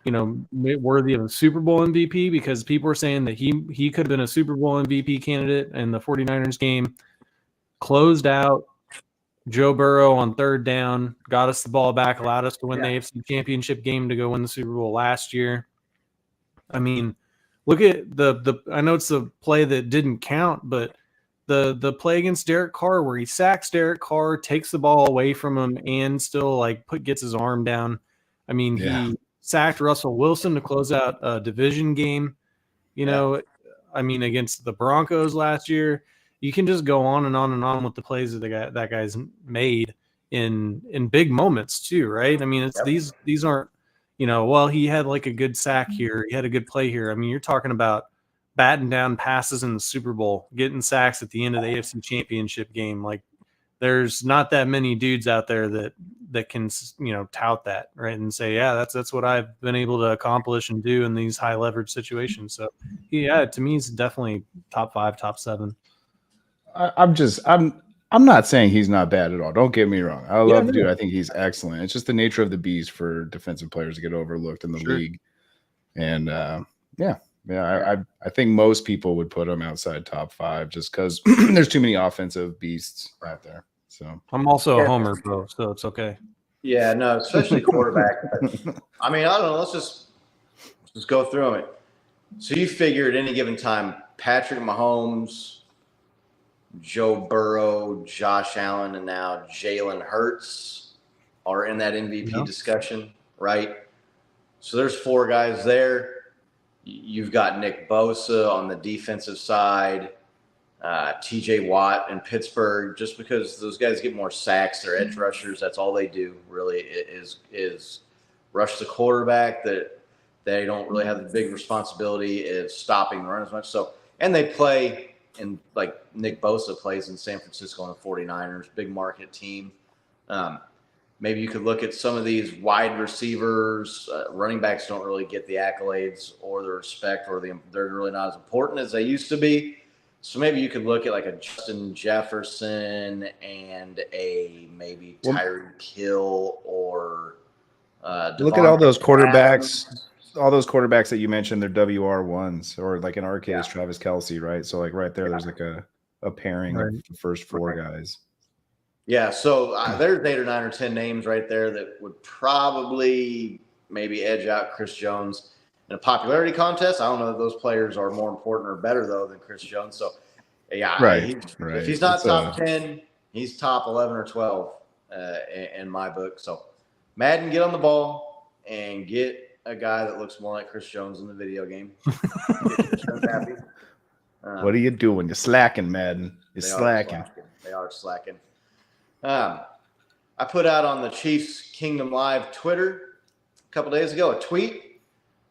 worthy of a Super Bowl MVP? Because people were saying that he could have been a Super Bowl MVP candidate, and the 49ers game closed out. Joe Burrow on third down got us the ball back, allowed us to win the AFC Championship game to go win the Super Bowl last year. I mean, look at the I know it's the play that didn't count, but the play against Derek Carr where he sacks Derek Carr, takes the ball away from him, and still gets his arm down. I mean, he sacked Russell Wilson to close out a division game. I mean, against the Broncos last year. You can just go on and on and on with the plays that that guy's made in big moments too, right? I mean, it's these aren't, he had like a good sack here, he had a good play here. I mean, you're talking about batting down passes in the Super Bowl, getting sacks at the end of the AFC Championship game. Like, there's not that many dudes out there that can, tout that, right, and say, yeah, that's what I've been able to accomplish and do in these high leverage situations. So, to me, it's definitely top 5, top 7. I'm not saying he's not bad at all. Don't get me wrong. I love the dude. I think he's excellent. It's just the nature of the beast for defensive players to get overlooked in the league. And I think most people would put him outside top 5 just because there's too many offensive beasts out there. So I'm also a homer, bro, so it's okay. Yeah, no, especially quarterback. I mean, I don't know. Let's just go through it. So you figure at any given time, Patrick Mahomes, Joe Burrow, Josh Allen, and now Jalen Hurts are in that MVP discussion, right? So there's 4 guys there. You've got Nick Bosa on the defensive side, TJ Watt in Pittsburgh, just because those guys get more sacks. They're edge rushers. That's all they do really is rush the quarterback. That they don't really have the big responsibility of stopping the run as much. So, and they play – and like Nick Bosa plays in San Francisco and the 49ers, big market team. Maybe you could look at some of these wide receivers. Running backs don't really get the accolades or the respect, or they're really not as important as they used to be. So maybe you could look at like a Justin Jefferson and a maybe Tyreek Hill or look at all those quarterbacks. Adams. All those quarterbacks that you mentioned, they're WR1s, or like in our case, Travis Kelce, right? So like right there, there's like a pairing of the first 4 guys. Yeah, so there's 8 or 9 or 10 names right there that would probably maybe edge out Chris Jones in a popularity contest. I don't know if those players are more important or better though than Chris Jones. So if he's not top 10, he's top 11 or 12 in my book. So Madden, get on the ball and get a guy that looks more like Chris Jones in the video game. Happy. What are you doing? You're slacking, Madden. You're slacking. They are slacking. I put out on the Chiefs Kingdom Live Twitter a couple days ago a tweet.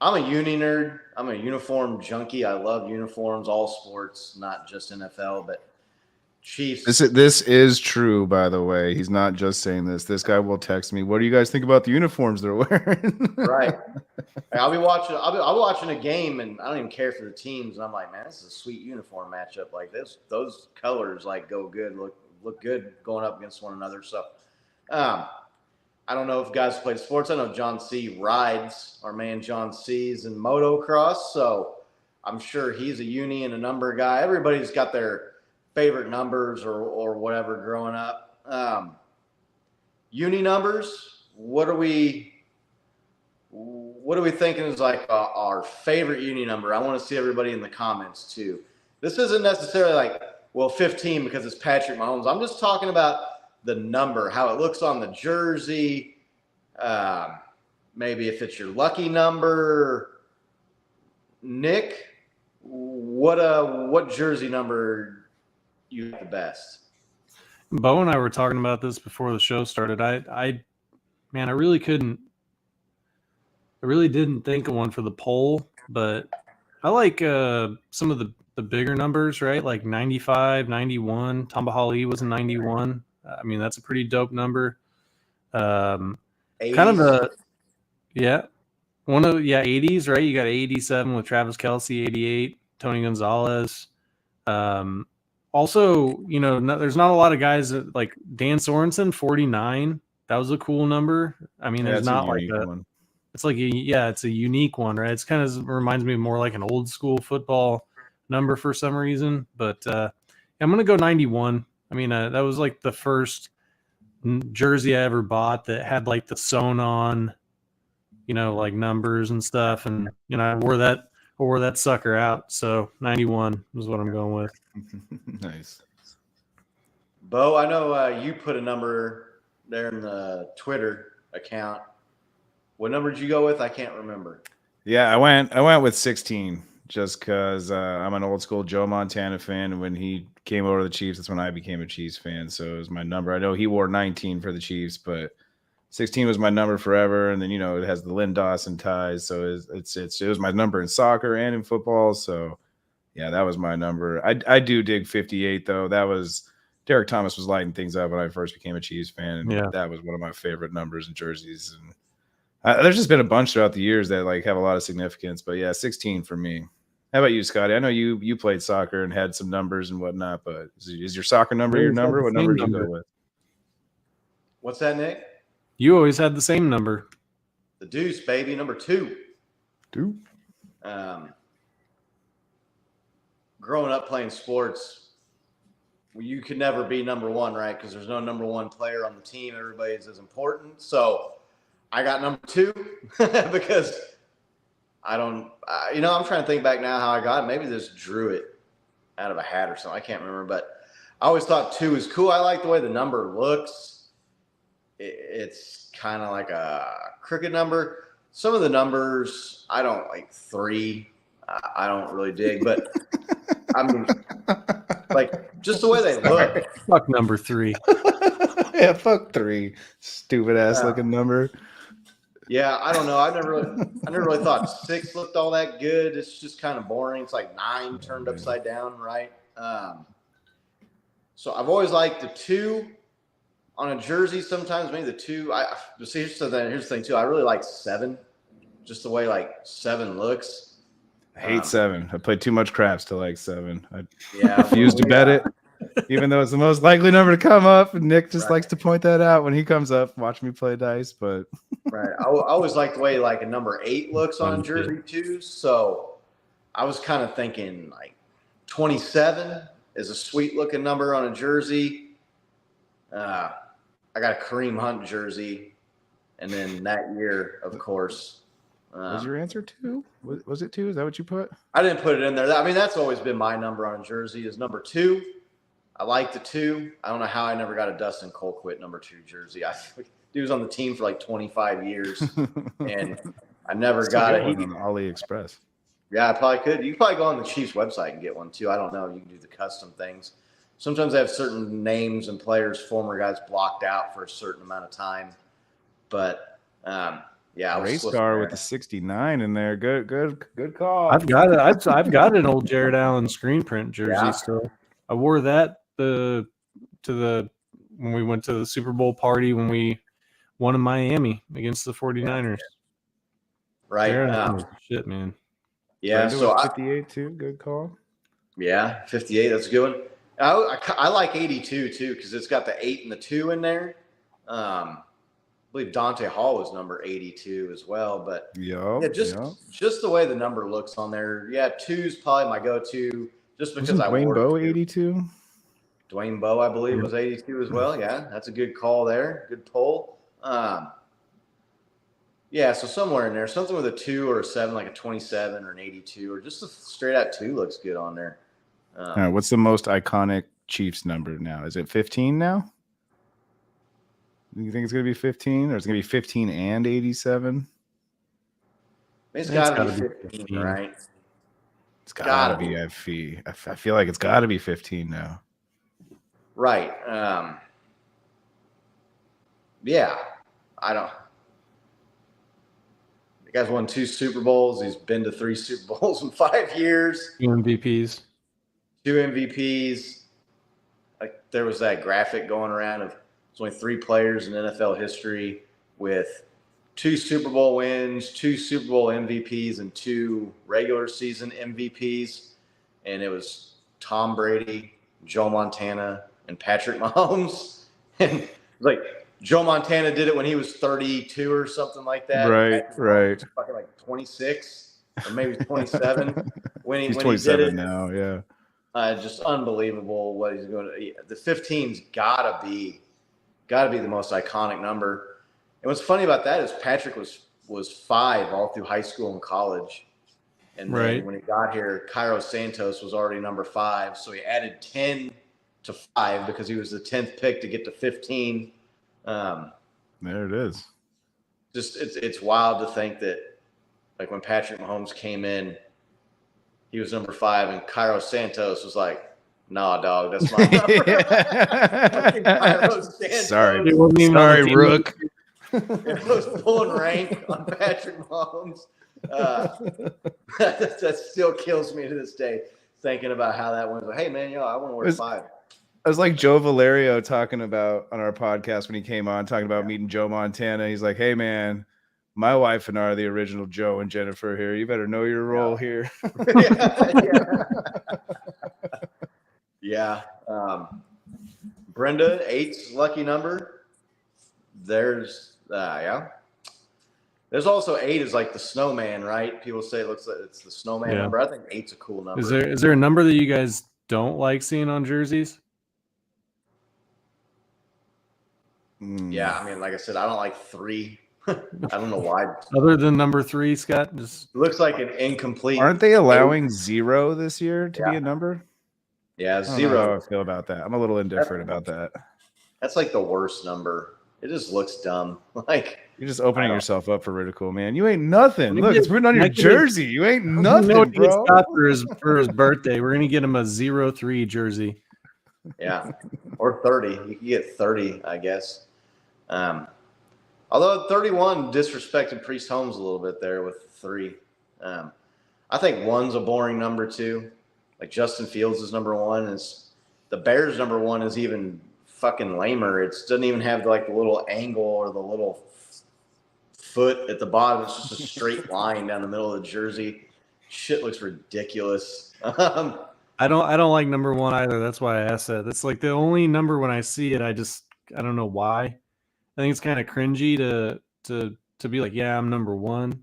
I'm a uni nerd. I'm a uniform junkie. I love uniforms, all sports, not just NFL, but Chiefs. This is true, by the way. He's not just saying this. This guy will text me. What do you guys think about the uniforms they're wearing? Right. I'll be watching a game, and I don't even care for the teams. And I'm like, man, this is a sweet uniform matchup. Like this, those colors like go good, look good going up against one another. So, I don't know if guys play sports. I know John C. rides. Our man John C's in motocross, so I'm sure he's a uni and a number guy. Everybody's got their favorite numbers or whatever growing up. Uni numbers. What are we thinking is like our favorite uni number? I want to see everybody in the comments too. This isn't necessarily like 15 because it's Patrick Mahomes. I'm just talking about the number, how it looks on the jersey, maybe if it's your lucky number. Nick, what jersey number you like the best? Bo and I were talking about this before the show started. I really didn't think of one for the poll, but I like some of the bigger numbers, right? Like 95, 91. Tamba Hali was a 91. I mean, that's a pretty dope number. 80s. Kind of a, 80s, right? You got 87 with Travis Kelce, 88, Tony Gonzalez. Also, there's not a lot of guys that, like Dan Sorensen, 49. That was a cool number. I mean, there's not like one. It's like it's a unique one, right? It's kind of reminds me more like an old school football number for some reason. But I'm gonna go 91. I mean, that was like the first jersey I ever bought that had like the sewn on, like numbers and stuff. And, I wore that sucker out. So 91 is what I'm going with. Nice. Bo, I know you put a number there in the Twitter account. What number did you go with? I can't remember. Yeah, I went with 16 just because I'm an old school Joe Montana fan. And when he came over to the Chiefs, that's when I became a Chiefs fan. So it was my number. I know he wore 19 for the Chiefs, but 16 was my number forever. And then, it has the Lynn Dawson ties. So it was my number in soccer and in football. So, yeah, that was my number. I do dig 58, though. That was Derek Thomas was lighting things up when I first became a Chiefs fan. And that was one of my favorite numbers and jerseys. And there's just been a bunch throughout the years that like have a lot of significance. But, yeah, 16 for me. How about you, Scotty? I know you played soccer and had some numbers and whatnot, but is your soccer number your number? What number do you go with? What's that, Nick? You always had the same number. The deuce, baby, number 2. Growing up playing sports, you could never be number 1, right? Because there's no number 1 player on the team. Everybody's as important. So I got number 2 because I'm trying to think back now how I got it. Maybe this drew it out of a hat or something. I can't remember, but I always thought 2 is cool. I like the way the number looks. It's kind of like a crooked number. Some of the numbers, I don't like 3. I don't really dig, but I mean, like just the way they look. Fuck number 3. Yeah, fuck 3. Stupid ass looking number. Yeah, I don't know. I never really thought 6 looked all that good. It's just kind of boring. It's like 9 turned upside down, right? So I've always liked the 2 on a jersey. Sometimes maybe the 2. Here's the thing too. I really like 7, just the way like 7 looks. I hate 7. I played too much craps to like 7. I Yeah, refuse to bet it, even though it's the most likely number to come up. And Nick just likes to point that out when he comes up. Watch me play dice, but right. I always like the way like a number 8 looks on a jersey too. So I was kind of thinking like 27 is a sweet looking number on a jersey. I got a Kareem Hunt jersey, and then that year, of course. Was your answer 2? Was it 2? Is that what you put? I didn't put it in there. I mean, that's always been my number on a jersey is number 2. I like the 2. I don't know how I never got a Dustin Colquitt number 2 jersey. He was on the team for like 25 years, and I never Still got get it. one on AliExpress. Yeah, I probably could. You can probably go on the Chiefs website and get one too. I don't know. You can do the custom things. Sometimes they have certain names and players, former guys, blocked out for a certain amount of time. But yeah, I was Race Star with the 69 in there. Good call. I've got it. I've got an old Jared Allen screen print jersey still. I wore that when we went to the Super Bowl party when we won in Miami against the 49ers. Right. Jared Allen was shit, man. Yeah. Brenda So with 58 too. Good call. Yeah, 58. That's a good one. I like 82 too because it's got the 8 and the 2 in there. I believe Dante Hall was number 82 as well. But just the way the number looks on there. Yeah, 2's probably my go-to just because I Dwayne wore Bowe 82. Dwayne Bowe, I believe, was 82 as well. Yeah, that's a good call there. Good pull. Yeah, so somewhere in there, something with a 2 or a 7, like a 27 or an 82, or just a straight out 2 looks good on there. All right, what's the most iconic Chiefs number now? Is it 15 now? Do you think it's going to be 15, or is it going to be 15 and 87? It's got to be 15, right? It's got to be. I feel like it's got to be 15 now. Right. Yeah. I don't. The guy's won 2 Super Bowls. He's been to 3 Super Bowls in 5 years. 2 MVPs. 2 MVPs. Like there was that graphic going around of there's only 3 players in NFL history with 2 Super Bowl wins, 2 Super Bowl MVPs, and 2 regular season MVPs. And it was Tom Brady, Joe Montana, and Patrick Mahomes. And it was like Joe Montana did it when he was 32 or something like that. Right. Fucking like 26 or maybe 27 when he 27 did it. now, yeah. Just unbelievable what he's going to. The 15's gotta be the most iconic number. And what's funny about that is Patrick was 5 all through high school and college, and then when he got here, Cairo Santos was already number 5, so he added 10 to 5 because he was the 10th pick to get to 15. There it is. Just it's wild to think that like when Patrick Mahomes came in, he was number 5, and Cairo Santos was like, "Nah, dog, that's my number." Sorry, Rook. It was pulling rank on Patrick Mahomes. That still kills me to this day thinking about how that went. But hey, man, I want to wear 5. I was like Joe Valerio talking about on our podcast when he came on, talking about meeting Joe Montana. He's like, "Hey, man, my wife and I are the original Joe and Jennifer here. You better know your role here." Yeah. Brenda, 8's lucky number. There's also 8 is like the snowman, right? People say it looks like it's the snowman number. I think 8's a cool number. Is there a number that you guys don't like seeing on jerseys? Yeah, I mean, like I said, I don't like 3. I don't know why. Other than number 3, Scott, just it looks like an incomplete. Aren't they allowing 0 this year to be a number? Yeah, 0. I don't know how I feel about that. I'm a little indifferent about that. That's like the worst number. It just looks dumb. Like you're just opening yourself up for ridicule, man. You ain't nothing. Look, it's written on your jersey. You ain't nothing, bro. For his birthday, we're gonna get him a 03 jersey. Yeah, or 30. You can get 30, I guess. Although 31 disrespected Priest Holmes a little bit there with 3. I think 1's a boring number too. Like Justin Fields is number 1. Is the Bears number 1 is even fucking lamer. It doesn't even have like the little angle or the little foot at the bottom. It's just a straight line down the middle of the jersey. Shit looks ridiculous. I don't like number 1 either. That's why I asked that. That's like the only number when I see it, I don't know why. I think it's kind of cringy to be like, yeah, I'm number 1.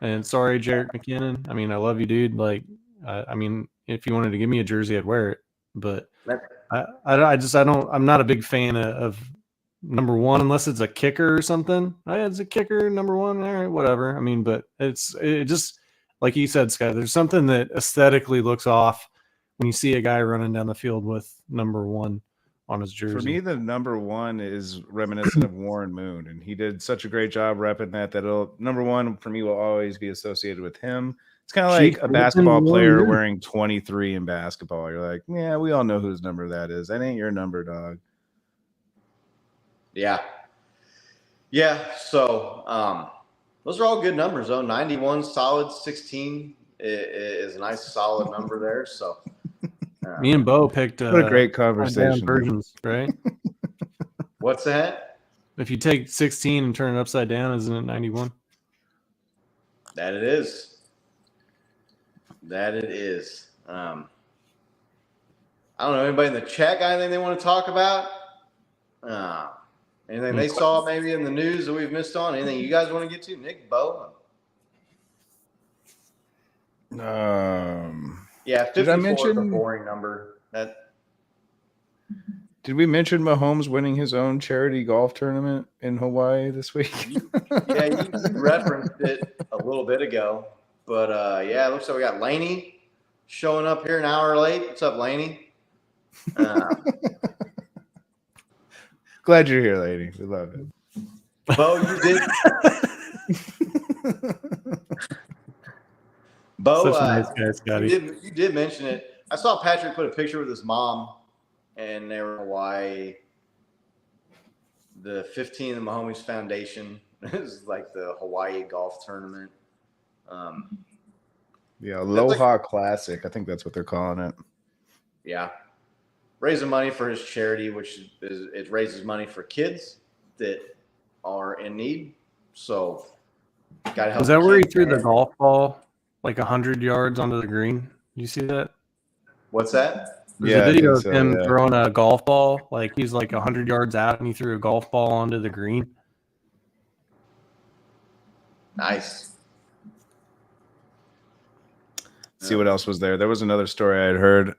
And sorry, Jarrett McKinnon. I mean, I love you, dude. Like, I mean, if you wanted to give me a jersey, I'd wear it. But I'm not a big fan of number 1 unless it's a kicker or something. It's a kicker, number 1. All right, whatever. I mean, but it just like you said, Scott. There's something that aesthetically looks off when you see a guy running down the field with number 1. on his jersey. For me, the number 1 is reminiscent of Warren Moon, and he did such a great job repping that number 1 for me will always be associated with him. It's kind of like a basketball player wearing 23 in basketball. You're like, yeah, we all know whose number that is. That ain't your number, dog. Yeah. So those are all good numbers, though. 91 solid, 16 is a nice solid number there. So me and Bo picked what a great conversation. Versions, right? What's that? If you take 16 and turn it upside down, isn't it 91? That it is. I don't know. Anybody in the chat got anything they want to talk about? Anything they saw maybe in the news that we've missed on? Anything you guys want to get to? Nick, Bo? Yeah, 54 is a boring number. Did we mention Mahomes winning his own charity golf tournament in Hawaii this week? Yeah, you referenced it a little bit ago. But, it looks like we got Laney showing up here an hour late. What's up, Laney? Glad you're here, lady. We love it. Bo, you did. Bo, such a nice guy, Scotty. You did mention it. I saw Patrick put a picture with his mom, and they were in Hawaii. The 15 of the Mahomies Foundation is like the Hawaii golf tournament. Aloha Classic. I think that's what they're calling it. Yeah. Raising money for his charity, which it raises money for kids that are in need. So, gotta help. Was that where he threw the golf ball like 100 yards onto the green? Did you see that? What's that? There's a video of him throwing a golf ball. Like he's like 100 yards out and he threw a golf ball onto the green. Nice. See what else was there. There was another story I had heard.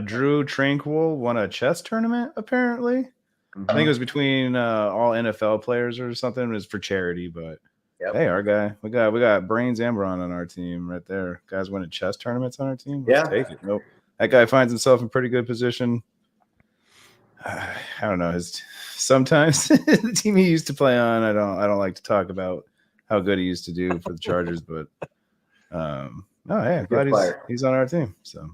Drew Tranquil won a chess tournament, apparently. Mm-hmm. I think it was between all NFL players or something. It was for charity, but hey, our guy. We got Brains and Braun on our team right there. Guys winning chess tournaments on our team. Let's take it. Nope. That guy finds himself in pretty good position. I don't know. Sometimes the team he used to play on, I don't like to talk about how good he used to do for the Chargers, but I'm glad he's on our team. So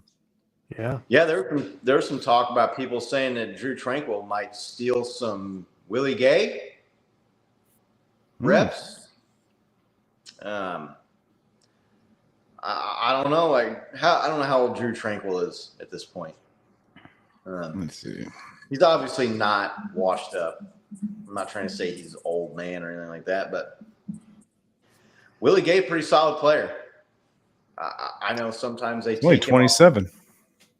yeah. There was some talk about people saying that Drew Tranquil might steal some Willie Gay reps. I don't know. I don't know how old Drew Tranquil is at this point. Let's see. He's obviously not washed up. I'm not trying to say he's an old man or anything like that, but Willie Gay, pretty solid player. I know sometimes they take only 27.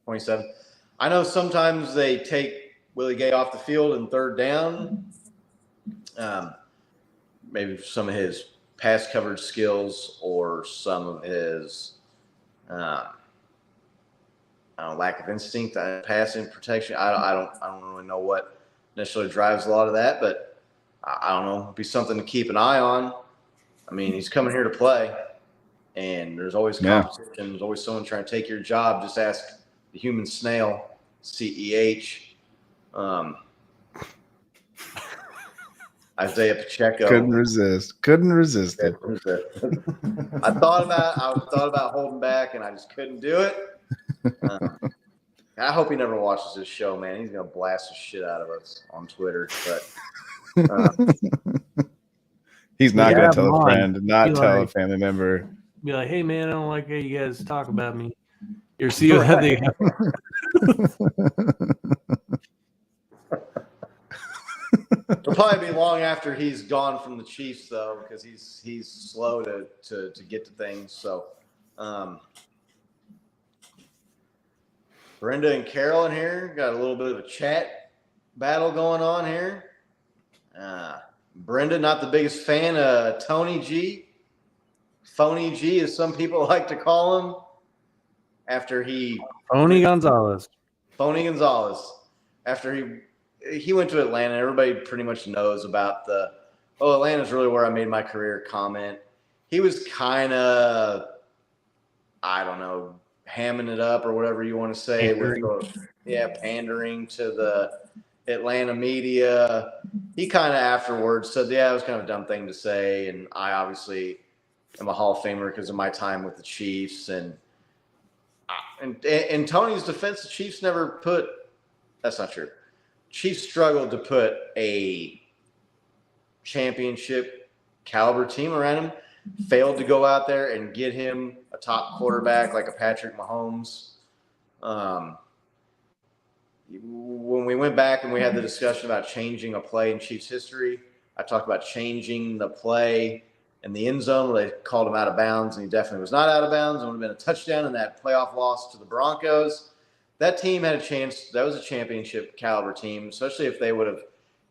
27. I know sometimes they take Willie Gay off the field in third down. Maybe some of his pass coverage skills or some of his lack of instinct, passing protection. I don't really know what necessarily drives a lot of that, but I don't know. It'd be something to keep an eye on. I mean, he's coming here to play, and there's always competition. Yeah. There's always someone trying to take your job. Just ask the human snail, CEH. Isaiah Pacheco. Couldn't resist it. I thought about holding back, and I just couldn't do it. I hope he never watches this show, man. He's gonna blast the shit out of us on Twitter, but he's not gonna tell a friend, not tell a family member. Be like, hey man, I don't like how you guys talk about me. You're seeing that they It'll probably be long after he's gone from the Chiefs, though, because he's slow to get to things. So, Brenda and Carol in here got a little bit of a chat battle going on here. Brenda, not the biggest fan of Tony G. Phony G, as some people like to call him, after Phony Gonzalez. After he went to Atlanta. Everybody pretty much knows about Atlanta's really where I made my career comment. He was kind of, I don't know, hamming it up or whatever you want to say. Pandering to the Atlanta media. He kind of afterwards said, yeah, it was kind of a dumb thing to say. And I obviously am a Hall of Famer because of my time with the Chiefs. And in Tony's defense, the Chiefs never put – that's not true. Chiefs struggled to put a championship caliber team around him, failed to go out there and get him a top quarterback like a Patrick Mahomes. When we went back and we had the discussion about changing a play in Chiefs history, I talked about changing the play in the end zone where they called him out of bounds, and he definitely was not out of bounds. It would have been a touchdown in that playoff loss to the Broncos. That team had a chance. That was a championship caliber team, especially if they would have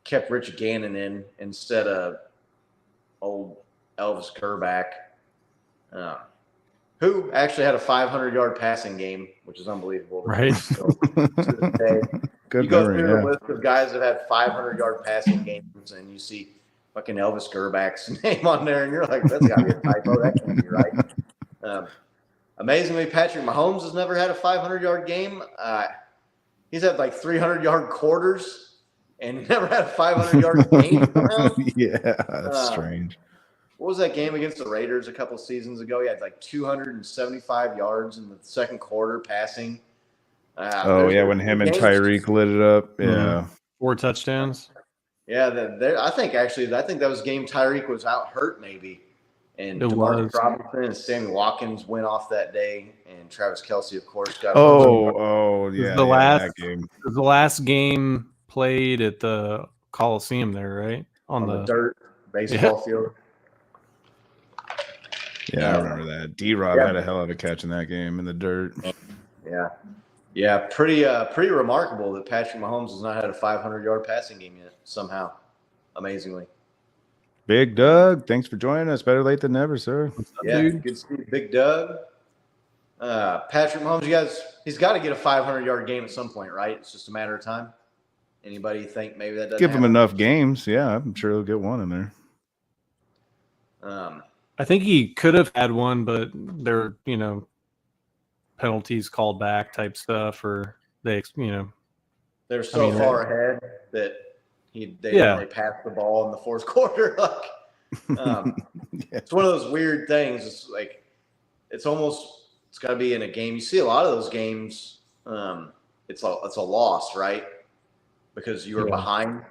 kept Rich Gannon in instead of old Elvis Gerback, who actually had a 500-yard passing game, which is unbelievable. Right. So, to this day. Good you go memory, through yeah. the list of guys that had 500-yard passing games, and you see fucking Elvis Gerback's name on there, and you're like, that's got to be a typo. That can't be right. Amazingly, Patrick Mahomes has never had a 500-yard game. He's had like 300-yard quarters and never had a 500-yard game. Yeah, that's strange. What was that game against the Raiders a couple seasons ago? He had like 275 yards in the second quarter passing. When him and Tyreek lit it up. Yeah. 4 touchdowns. Yeah, I think that was a game Tyreek was out hurt maybe. And DeMarcus Robinson and Sammy Watkins went off that day, and Travis Kelce, of course, got yeah. The game. It was the last game played at the Coliseum there, right? On the dirt baseball field. Yeah, I remember that. D-Rob had a hell of a catch in that game in the dirt. Yeah, pretty remarkable that Patrick Mahomes has not had a 500-yard passing game yet somehow, amazingly. Big Doug, thanks for joining us. Better late than never, sir. Yeah, good to see Big Doug. Patrick Mahomes, he's got to get a 500-yard game at some point, right? It's just a matter of time. Anybody think maybe that doesn't give him happen? enough games? Yeah, I'm sure he'll get one in there. I think he could have had one, but there, penalties called back type stuff, or they're so far ahead that they didn't really pass the ball in the fourth quarter. It's one of those weird things. It's like it's got to be in a game. You see a lot of those games. It's a loss, right? Because you were behind,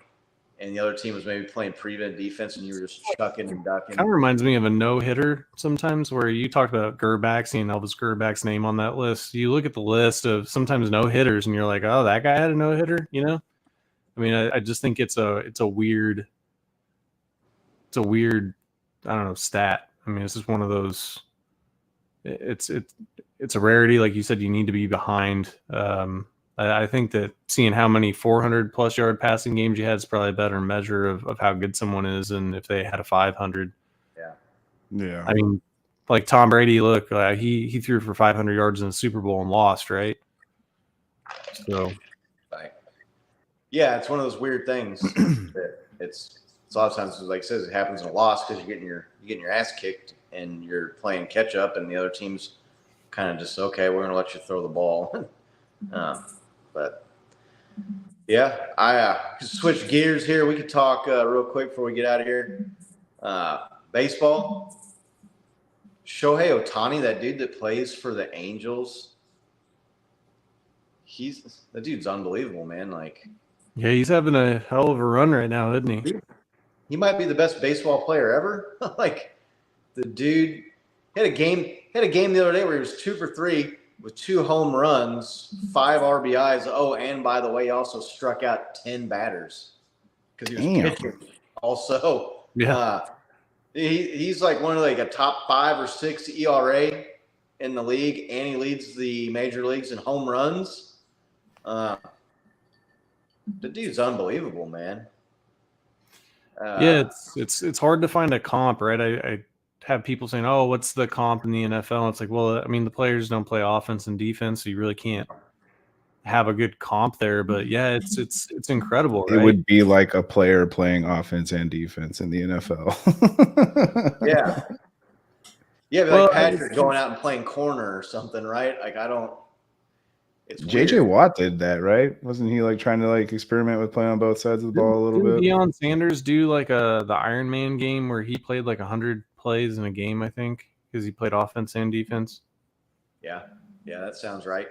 and the other team was maybe playing prevent defense, and you were just chucking and ducking. Kind of reminds me of a no-hitter sometimes, where you talked about Gerback, seeing Elvis Gerback's name on that list. You look at the list of sometimes no-hitters, and you're like, oh, that guy had a no-hitter, I mean, I just think it's a weird, I don't know, stat. I mean, it's just one of those. It's a rarity, like you said. You need to be behind. I think that seeing how many 400+ yard passing games you had is probably a better measure of how good someone is than if they had a 500. Yeah. I mean, like Tom Brady, look, he threw for 500 yards in the Super Bowl and lost, right? So, yeah, it's one of those weird things that it's a lot of times, like it says, it happens in a loss because you're getting your ass kicked and you're playing catch up, and the other team's kind of just okay. We're going to let you throw the ball. But yeah, I switch gears here. We could talk real quick before we get out of here. Baseball. Shohei Ohtani, that dude that plays for the Angels, that dude's unbelievable, man. Like, yeah, he's having a hell of a run right now, isn't he? He might be the best baseball player ever. Like, the dude had a game the other day where he was 2 for 3 with 2 home runs, 5 RBIs. Oh, and by the way, he also struck out 10 batters because he was pitching. Also, he's like one of a top 5 or 6 ERA in the league, and he leads the major leagues in home runs. The dude's unbelievable, man. It's hard to find a comp, right? I have people saying, "Oh, what's the comp in the NFL?" It's like, well, I mean, the players don't play offense and defense, so you really can't have a good comp there. But yeah, it's incredible. Right? It would be like a player playing offense and defense in the NFL. Yeah, but like Patrick going out and playing corner or something, right? Like I don't. It's JJ weird. Watt did that, right? Wasn't he like trying to like experiment with playing on both sides of the ball a little bit? Deion Sanders do like the Iron Man game where he played like 100 plays in a game, I think, because he played offense and defense. Yeah, that sounds right.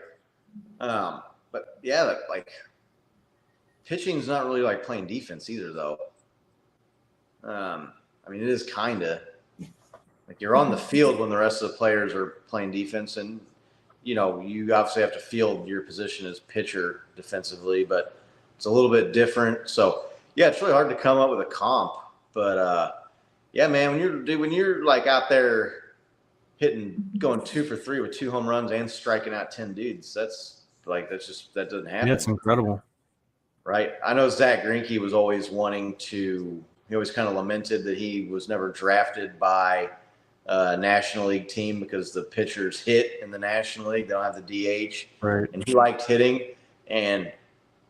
But yeah, like pitching's not really like playing defense either, though. I mean, it is kind of like you're on the field when the rest of the players are playing defense, and you obviously have to field your position as pitcher defensively, but it's a little bit different. So yeah, it's really hard to come up with a comp. But yeah, man, when you're like out there going 2 for 3 with 2 home runs and striking out 10 dudes, that doesn't happen. Yeah, it's incredible. Right. I know Zach Greinke was always he always kind of lamented that he was never drafted by a National League team because the pitchers hit in the National League. They don't have the DH. Right. And he liked hitting. And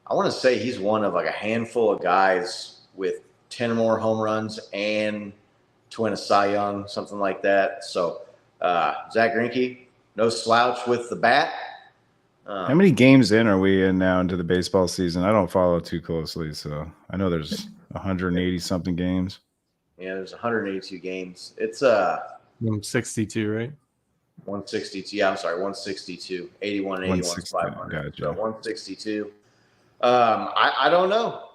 I want to say he's one of like a handful of guys with 10 or more home runs and to win a Cy Young, something like that. So Zach Greinke, no slouch with the bat. How many games in are we in now into the baseball season? I don't follow too closely, so I know there's 180 something games. Yeah, there's 182 games. It's 162, right? 162. Yeah, I'm sorry, 162. 81 and 81 is 500. Gotcha. So 162. I don't know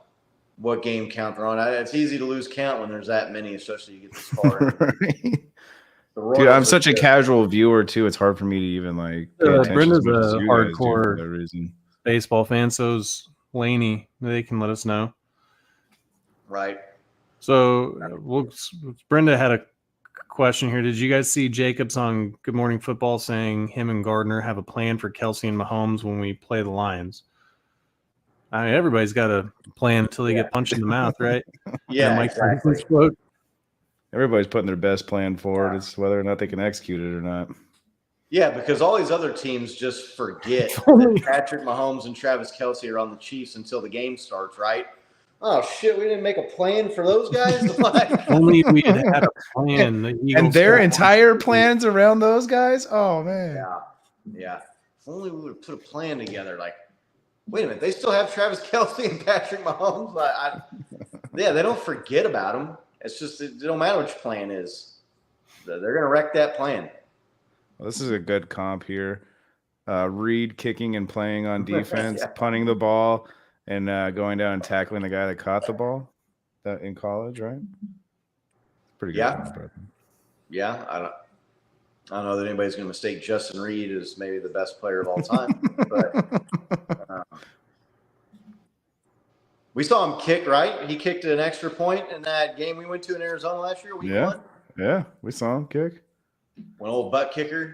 what game count they're on. It's easy to lose count when there's that many, especially you get this far. Right. Dude, I'm such a casual viewer too. It's hard for me to even like pay attention. Brenda's to a hardcore reason. baseball fan, so's Laney. They can let us know. Right. So Brenda had a question here. Did you guys see Jacobs on Good Morning Football saying him and Gardner have a plan for Kelsey and Mahomes when we play the Lions? I mean, everybody's got a plan until they get punched in the mouth, right? Yeah, exactly. Quote. Everybody's putting their best plan forward. It's whether or not they can execute it or not. Yeah, because all these other teams just forget that Patrick Mahomes and Travis Kelce are on the Chiefs until the game starts, right? Oh, shit, we didn't make a plan for those guys? Only we had a plan. And their entire plans around those guys? Oh, man. Yeah. If only we would have put a plan together. Like, wait a minute, they still have Travis Kelce and Patrick Mahomes? Yeah, they don't forget about them. It's just it don't matter which plan is. They're going to wreck that plan. Well, this is a good comp here. Reed kicking and playing on defense, punting the ball, and going down and tackling the guy that caught the ball in college, right? Pretty good comp. Yeah, I don't know that anybody's going to mistake Justin Reed as maybe the best player of all time. But we saw him kick, right? He kicked an extra point in that game we went to in Arizona last year, week 1. Yeah, we saw him kick. When old Butker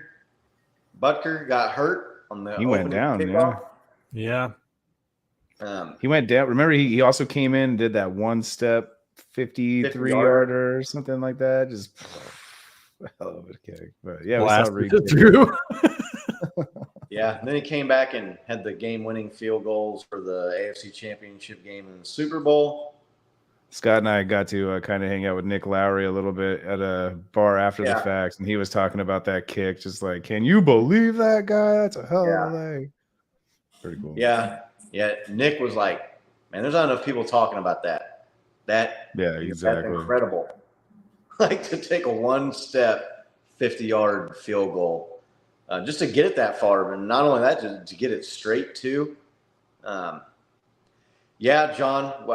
got hurt on the he went down, kickoff. Yeah. He went down. Remember, he also came in and did that one-step 53-yarder or something like that. Just hell of a kick. But yeah, we saw Reed through. Yeah, and then he came back and had the game-winning field goals for the AFC Championship game in the Super Bowl. Scott and I got to kind of hang out with Nick Lowry a little bit at a bar after the facts, and he was talking about that kick, just like, can you believe that guy? That's a hell of a leg. Pretty cool. Yeah. Nick was like, man, there's not enough people talking about that. Exactly. That's incredible. Like to take a one-step 50-yard field goal. Just to get it that far, but not only that, to get it straight too. Yeah, John,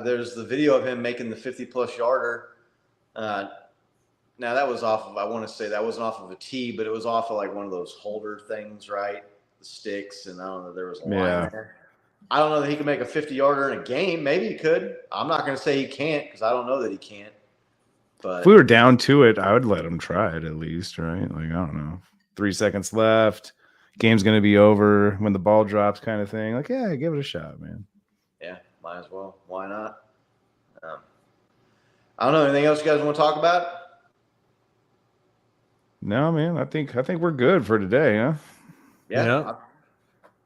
there's the video of him making the 50-plus yarder. Now, that was off of, I want to say that wasn't off of a tee, but it was off of like one of those holder things, right? The sticks, and I don't know, there was a line there. I don't know that he could make a 50-yarder in a game. Maybe he could. I'm not going to say he can't because I don't know that he can't. But if we were down to it, I would let him try it at least, right? Like, I don't know. 3 seconds left. Game's going to be over when the ball drops kind of thing. Like, yeah, give it a shot, man. Yeah, might as well. Why not? I don't know. Anything else you guys want to talk about? No, man. I think we're good for today, huh? Yeah.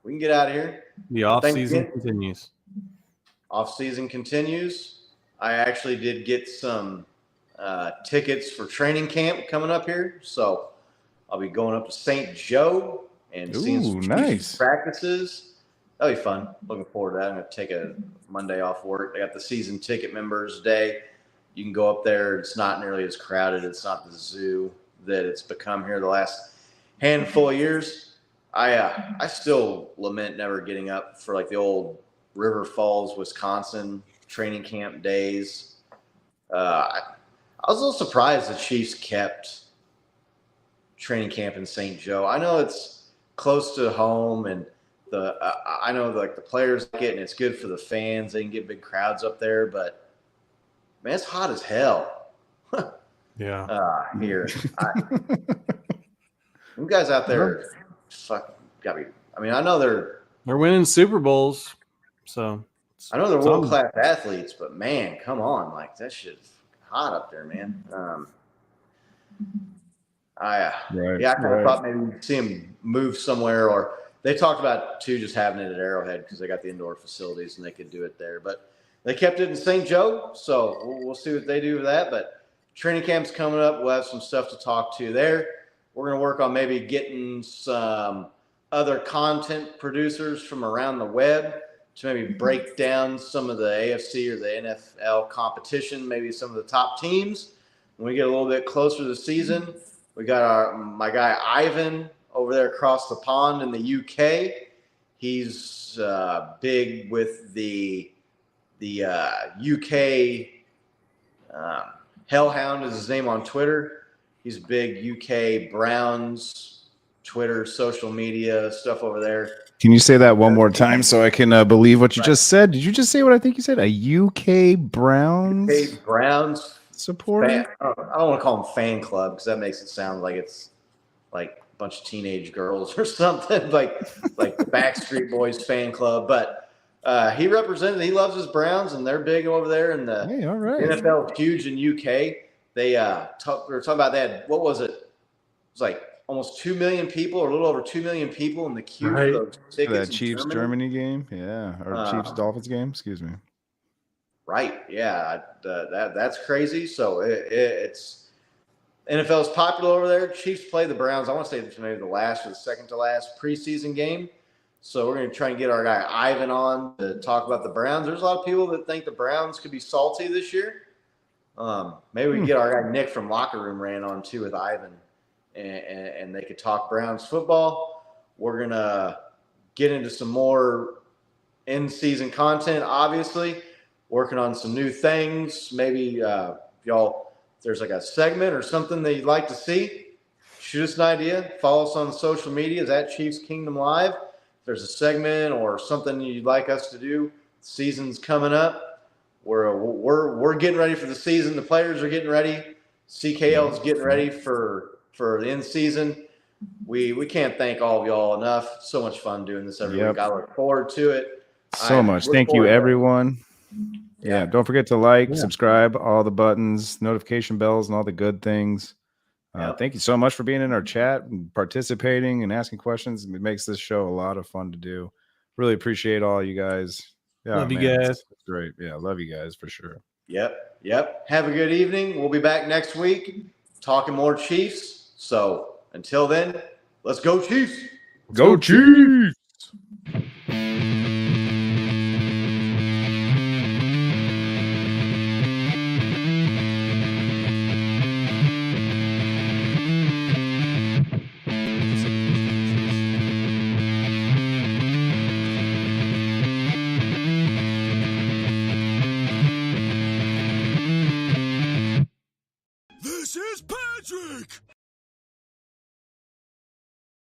We can get out of here. The off-season continues. Off-season continues. I actually did get some tickets for training camp coming up here. So I'll be going up to St. Joe and seeing some nice practices. That'll be fun. Looking forward to that. I'm going to take a Monday off work. They got the season ticket members day. You can go up there. It's not nearly as crowded. It's not the zoo that it's become here the last handful of years. I still lament never getting up for like the old River Falls, Wisconsin training camp days. I was a little surprised the Chiefs kept training camp in St. Joe. I know it's close to home, and I know like the players like it, and it's good for the fans. They can get big crowds up there, but man, it's hot as hell. Yeah. Here, you guys out there, fuck, got me. I mean, I know they're winning Super Bowls, so I know they're world-class athletes, but man, come on, like that shit's hot up there, man. I kind of thought maybe we'd see him move somewhere, or they talked about too just having it at Arrowhead because they got the indoor facilities and they could do it there. But they kept it in St. Joe, so we'll see what they do with that. But training camp's coming up. We'll have some stuff to talk to there. We're going to work on maybe getting some other content producers from around the web to maybe break down some of the AFC or the NFL competition, maybe some of the top teams. When we get a little bit closer to the season, we got my guy Ivan over there across the pond in the UK. He's big with the UK Hellhound is his name on Twitter. He's big UK Browns Twitter, social media stuff over there. Can you say that one more time so I can believe what you just said? Did you just say what I think you said? A UK Browns supporter? I don't want to call him fan club because that makes it sound like it's like a bunch of teenage girls or something, like the Backstreet Boys fan club. But he represented. He loves his Browns, and they're big over there. And the NFL is huge in UK. They were talking about that. What was it? It was like almost 2 million people, or a little over 2 million people in the queue for those tickets. That Chiefs Germany game, or Chiefs Dolphins game. Excuse me. Right, yeah, that's crazy. So it's NFL is popular over there. Chiefs play the Browns. I want to say it's maybe the last or the second to last preseason game. So we're going to try and get our guy Ivan on to talk about the Browns. There's a lot of people that think the Browns could be salty this year. Maybe we can get our guy Nick from Locker Room ran on too with Ivan, and they could talk Browns football. We're going to get into some more in-season content, obviously, working on some new things. Maybe if there's like a segment or something that you'd like to see, shoot us an idea. Follow us on social media at Chiefs Kingdom Live. If there's a segment or something you'd like us to do, season's coming up. We're getting ready for the season. The players are getting ready. CKL is getting ready for the end season. We can't thank all of y'all enough. So much fun doing this every week. I look forward to it. So much. Thank you, everyone. Yeah, don't forget to subscribe, all the buttons, notification bells, and all the good things. Thank you so much for being in our chat and participating and asking questions. It makes this show a lot of fun to do. Really appreciate all you guys. Yeah, love you guys. It's great. Yeah, love you guys for sure. Yep. Have a good evening. We'll be back next week talking more Chiefs. So until then, let's go Chiefs. Go Chiefs.